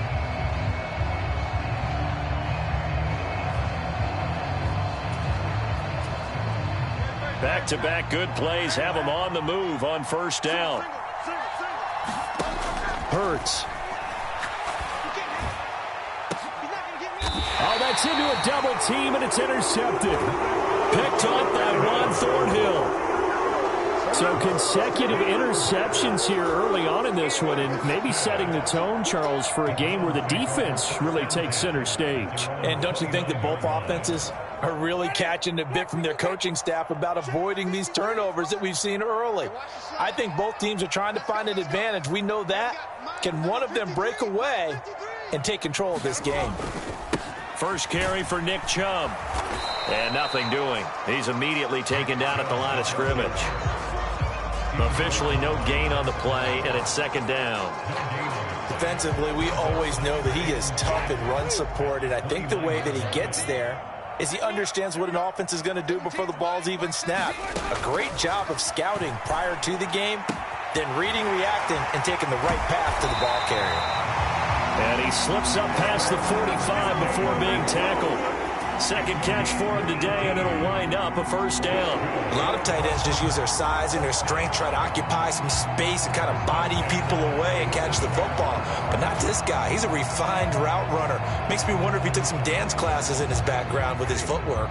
Back-to-back good plays have them on the move on first down. Hurts. Oh, that's into a double team, and it's intercepted. Picked up by Juan Thornhill. So consecutive interceptions here early on in this one, and maybe setting the tone, Charles, for a game where the defense really takes center stage. And don't you think that both offenses are really catching a bit from their coaching staff about avoiding these turnovers that we've seen early? I think both teams are trying to find an advantage. We know that. Can one of them break away and take control of this game? First carry for Nick Chubb. And nothing doing. He's immediately taken down at the line of scrimmage. Officially no gain on the play, and it's second down. Defensively, we always know that he is tough in run support, and I think the way that he gets there is he understands what an offense is going to do before the ball's even snapped. A great job of scouting prior to the game, then reading, reacting, and taking the right path to the ball carrier. And he slips up past the 45 before being tackled. Second catch for him today, and it'll wind up a first down. A lot of tight ends just use their size and their strength, try to occupy some space and kind of body people away and catch the football. But not this guy. He's a refined route runner. Makes me wonder if he took some dance classes in his background with his footwork.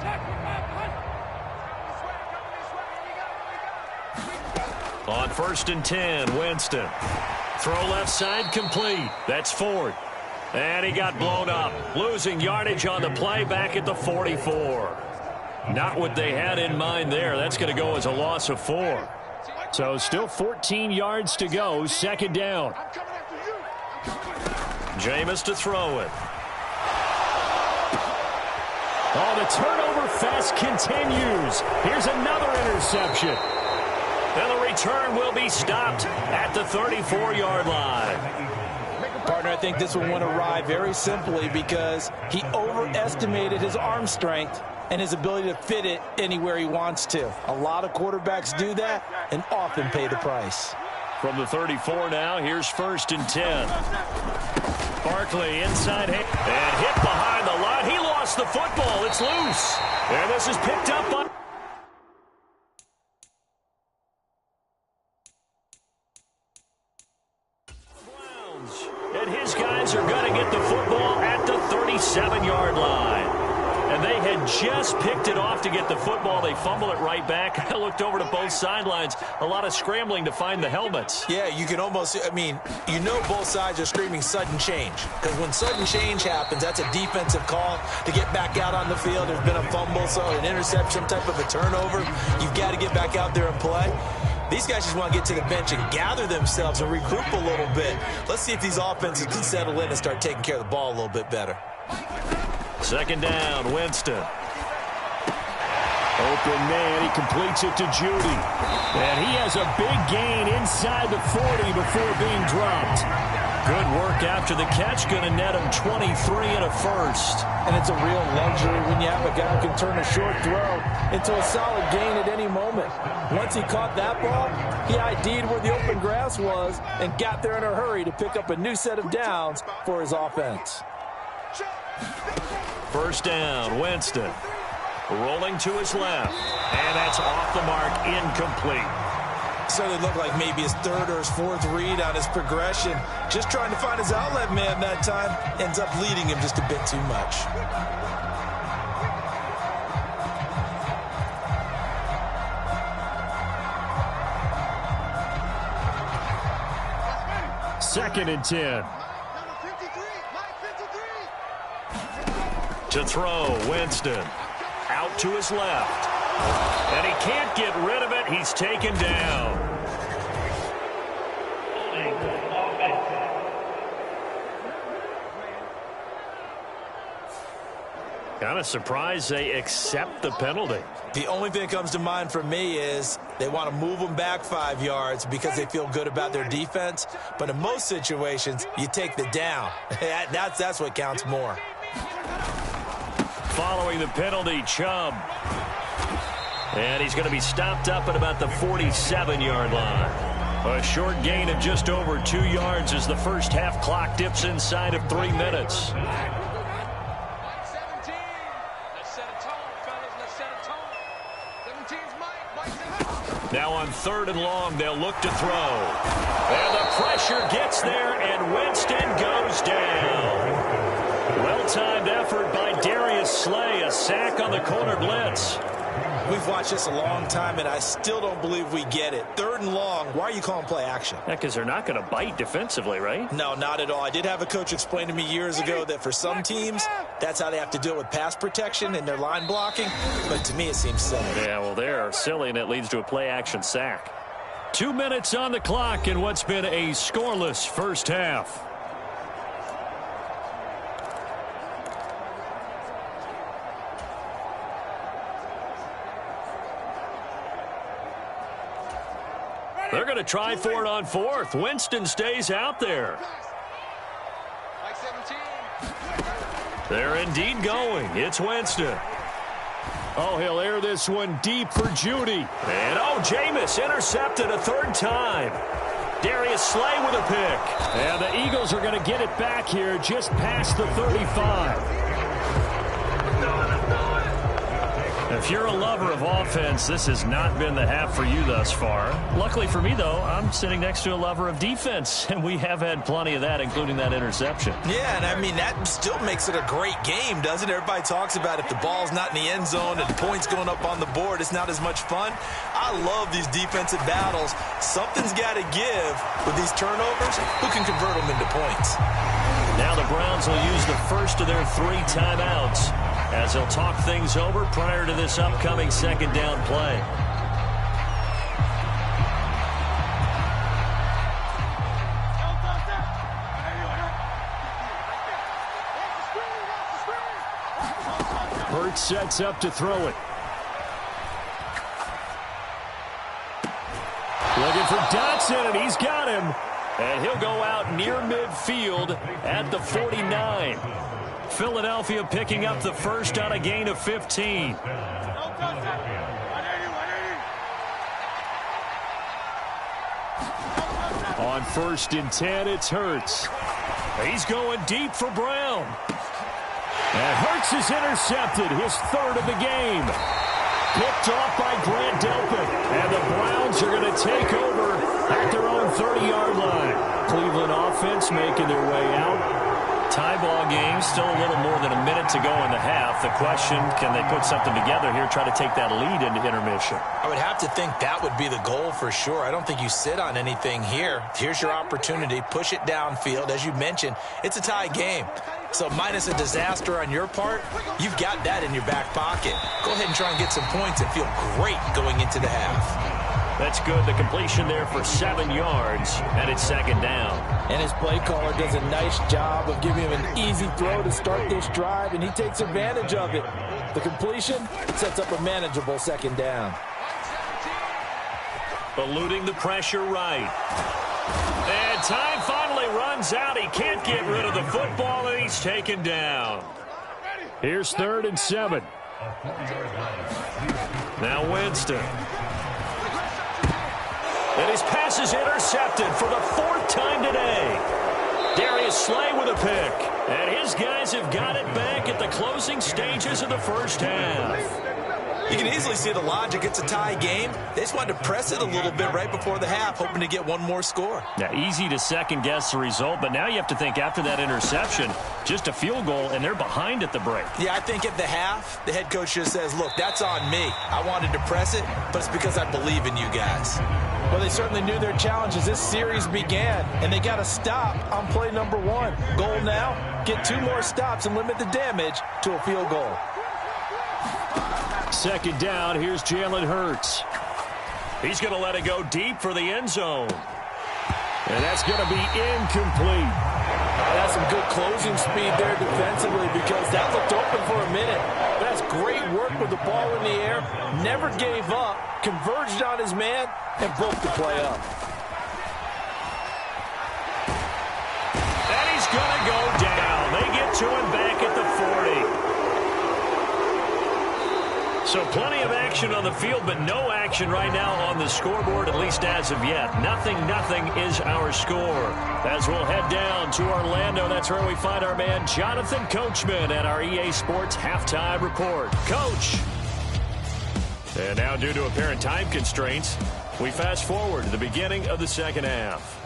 On 1st and 10, Winston. Throw left side complete. That's Ford. And he got blown up, losing yardage on the play back at the 44. Not what they had in mind there. That's going to go as a loss of 4. So still 14 yards to go, second down. Jameis to throw it. Oh, the turnover fest continues. Here's another interception. And the return will be stopped at the 34-yard line. Partner, I think this one went awry very simply because he overestimated his arm strength and his ability to fit it anywhere he wants to. A lot of quarterbacks do that and often pay the price. From the 34 now, here's 1st and 10. Barkley inside and hit behind the line. He lost the football. It's loose. And this is picked up by... And his guys are going to get the football at the 37-yard line. And they had just picked it off to get the football. They fumble it right back. I looked over to both sidelines. A lot of scrambling to find the helmets. Yeah, you can almost, you know both sides are screaming sudden change. Because when sudden change happens, that's a defensive call to get back out on the field. There's been a fumble, so an interception, some type of a turnover. You've got to get back out there and play. These guys just want to get to the bench and gather themselves and regroup a little bit. Let's see if these offenses can settle in and start taking care of the ball a little bit better. Second down, Winston. Open man, he completes it to Judy. And he has a big gain inside the 40 before being dropped. Good work after the catch, going to net him 23 and a first. And it's a real luxury when you have a guy who can turn a short throw into a solid gain at any moment. Once he caught that ball, he ID'd where the open grass was and got there in a hurry to pick up a new set of downs for his offense. First down, Winston. Rolling to his left. And that's off the mark, incomplete. Certainly looked like maybe his third or his fourth read on his progression. Just trying to find his outlet man that time. Ends up leading him just a bit too much. Second and 10. To throw, Winston. Out to his left. And he can't get rid of it. He's taken down. Kind of surprised they accept the penalty. The only thing that comes to mind for me is they want to move them back 5 yards because they feel good about their defense. But in most situations, you take the down. That's what counts more. Following the penalty, Chubb. And he's going to be stopped up at about the 47-yard line. A short gain of just over 2 yards as the first half clock dips inside of 3 minutes. Now on 3rd and long, they'll look to throw. And the pressure gets there, and Winston goes down. Well-timed effort by Darius Slay, a sack on the corner blitz. We've watched this a long time, and I still don't believe we get it. 3rd and long, why are you calling play action? Yeah, because they're not going to bite defensively, right? No, not at all. I did have a coach explain to me years ago that for some teams, that's how they have to deal with pass protection and their line blocking. But to me, it seems silly. Yeah, well, they're silly, and it leads to a play action sack. 2 minutes on the clock in what's been a scoreless first half. They're going to try for it on 4th. Winston stays out there. They're indeed going. It's Winston. Oh, he'll air this one deep for Judy. And, Jameis intercepted a 3rd time. Darius Slay with a pick. And the Eagles are going to get it back here just past the 35. If you're a lover of offense, this has not been the half for you thus far. Luckily for me, though, I'm sitting next to a lover of defense, and we have had plenty of that, including that interception. Yeah, and I mean, that still makes it a great game, doesn't it? Everybody talks about if the ball's not in the end zone and points going up on the board, it's not as much fun. I love these defensive battles. Something's got to give with these turnovers. Who can convert them into points? Now the Browns will use the first of their 3 timeouts as they'll talk things over prior to this upcoming 2nd down play. Hurts sets up to throw it. Looking for Dotson, and he's got him. And he'll go out near midfield at the 49. Philadelphia picking up the first on a gain of 15. On 1st and 10, it's Hurts. He's going deep for Brown. And Hurts is intercepted, his 3rd of the game. Picked off by Grant Delpit. And the Browns are going to take over at their own 30-yard line. Cleveland offense making their way out. Tie ball game, still a little more than a minute to go in the half. The question, can they put something together here, try to take that lead into intermission? I would have to think that would be the goal for sure. I don't think you sit on anything here. Here's your opportunity. Push it downfield. As you mentioned, it's a tie game. So minus a disaster on your part, you've got that in your back pocket. Go ahead and try and get some points and feel great going into the half. That's good. The completion there for 7 yards, and it's 2nd down. And his play caller does a nice job of giving him an easy throw to start this drive, and he takes advantage of it. The completion sets up a manageable 2nd down. Eluding the pressure right. And time finally runs out. He can't get rid of the football, and he's taken down. Here's 3rd and 7. Now Winston. And his pass is intercepted for the 4th time today. Darius Slay with a pick. And his guys have got it back at the closing stages of the first half. You can easily see the logic. It's a tie game. They just wanted to press it a little bit right before the half, hoping to get one more score. Yeah, easy to second-guess the result, but now you have to think after that interception, just a field goal, and they're behind at the break. Yeah, I think at the half, the head coach just says, look, that's on me. I wanted to press it, but it's because I believe in you guys. Well, they certainly knew their challenge as this series began, and they got to stop on play number 1. Goal now, get 2 more stops and limit the damage to a field goal. 2nd down, here's Jalen Hurts. He's going to let it go deep for the end zone. And that's going to be incomplete. That's some good closing speed there defensively because that looked open for a minute. But that's great work with the ball in the air, never gave up, converged on his man, and broke the play up. And he's going to go down. They get to him back at the 40. So plenty of action on the field, but no action right now on the scoreboard, at least as of yet. 0-0 is our score. As we'll head down to Orlando, that's where we find our man Jonathan Coachman at our EA Sports Halftime Report. Coach! And now, due to apparent time constraints, we fast forward to the beginning of the second half.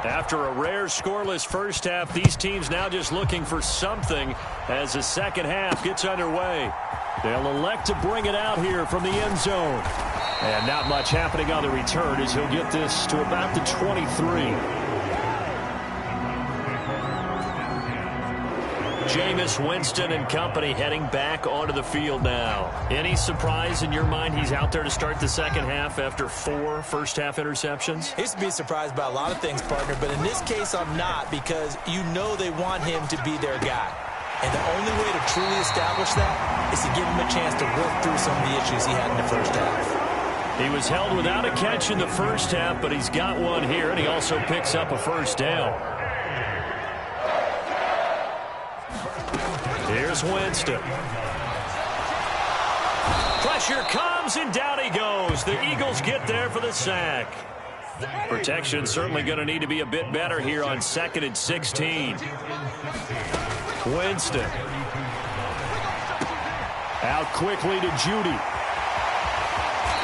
After a rare scoreless first half, these teams now just looking for something as the second half gets underway. They'll elect to bring it out here from the end zone. And not much happening on the return as he'll get this to about the 23. Jameis Winston and company heading back onto the field now. Any surprise in your mind he's out there to start the second half after 4 first-half interceptions? I used to be surprised by a lot of things, partner, but in this case I'm not, because you know they want him to be their guy. And the only way to truly establish that is to give him a chance to work through some of the issues he had in the first half. He was held without a catch in the first half, but he's got one here, and he also picks up a first down. Here's Winston. Pressure comes, and down he goes. The Eagles get there for the sack. Protection certainly going to need to be a bit better here on 2nd and 16. Winston. Out quickly to Judy.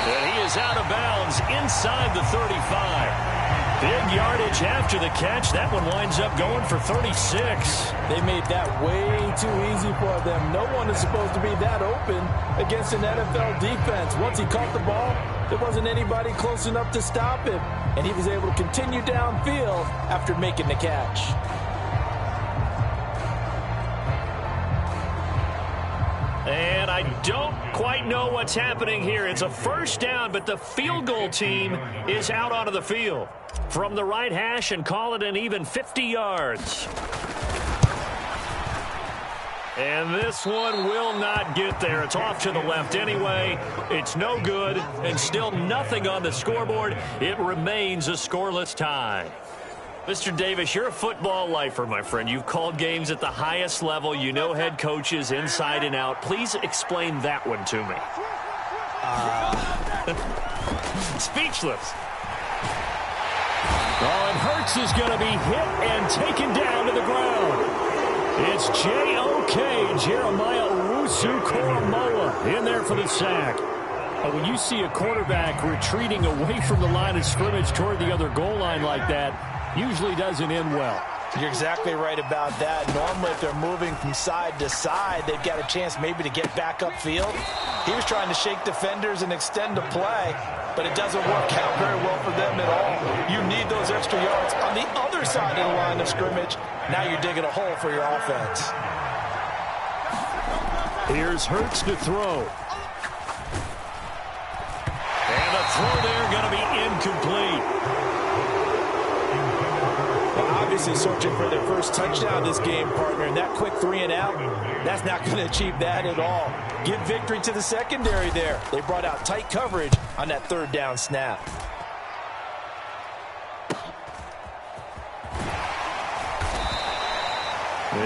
And he is out of bounds inside the 35. Big yardage after the catch. That one winds up going for 36. They made that way too easy for them. No one is supposed to be that open against an NFL defense. Once he caught the ball, there wasn't anybody close enough to stop him. And he was able to continue downfield after making the catch. And I don't quite know what's happening here. It's a first down, but the field goal team is out onto the field from the right hash and call it an even 50 yards. And this one will not get there. It's off to the left anyway. It's no good, and still nothing on the scoreboard. It remains a scoreless tie. Mr. Davis, you're a football lifer, my friend. You've called games at the highest level. You know head coaches inside and out. Please explain that one to me. Speechless. Oh, and Hurts is going to be hit and taken down to the ground. It's J.O.K. Jeremiah Owusu-Koramoah in there for the sack. When you see a quarterback retreating away from the line of scrimmage toward the other goal line like that, usually doesn't end well. You're exactly right about that. Normally, if they're moving from side to side, they've got a chance maybe to get back upfield. He was trying to shake defenders and extend the play, but it doesn't work out very well for them at all. You need those extra yards on the other side of the line of scrimmage. Now you're digging a hole for your offense. Here's Hurts to throw. And the throw there going to be incomplete. Obviously searching for their first touchdown this game, partner, and that quick 3 and out, that's not going to achieve that at all. Give victory to the secondary there. They brought out tight coverage on that 3rd down snap.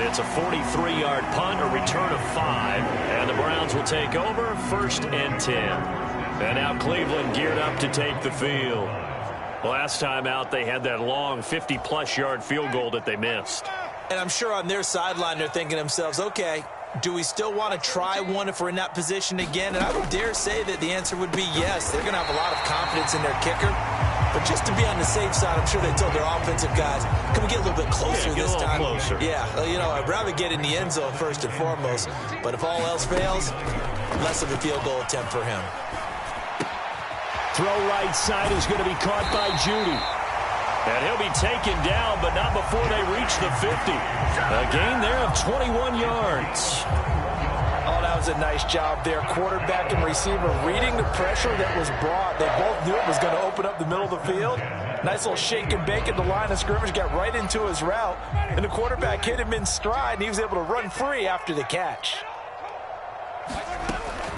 It's a 43-yard punt, a return of 5, and the Browns will take over 1st and 10. And now Cleveland geared up to take the field. Last time out, they had that long 50-plus yard field goal that they missed. And I'm sure on their sideline they're thinking to themselves, okay, do we still want to try one if we're in that position again? And I would dare say that the answer would be yes. They're going to have a lot of confidence in their kicker. But just to be on the safe side, I'm sure they told their offensive guys, can we get a little bit closer this time? Closer. Yeah, you know, I'd rather get in the end zone first and foremost. But if all else fails, less of a field goal attempt for him. Throw right side is going to be caught by Judy. And he'll be taken down, but not before they reach the 50. A gain there of 21 yards. Oh, that was a nice job there. Quarterback and receiver reading the pressure that was brought. They both knew it was going to open up the middle of the field. Nice little shake and bake at the line of scrimmage, got right into his route, and the quarterback hit him in stride, and he was able to run free after the catch.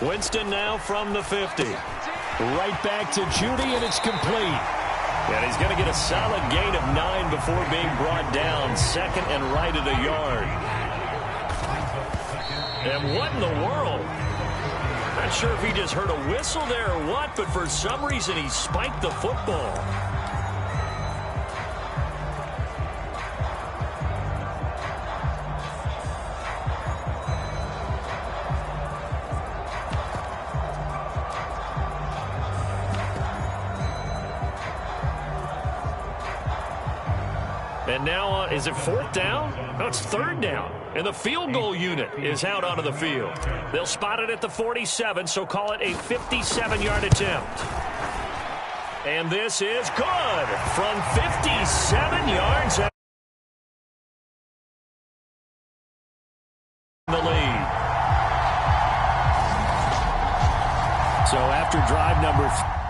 Winston now from the 50. Right back to Judy, and it's complete. And he's going to get a solid gain of 9 before being brought down. Second and right at a yard. And what in the world? Not sure if he just heard a whistle there or what, but for some reason he spiked the football. And now, is it fourth down? No, it's third down. And the field goal unit is out onto the field. They'll spot it at the 47, so call it a 57-yard attempt. And this is good from 57 yards out in the lead. So after drive number 3.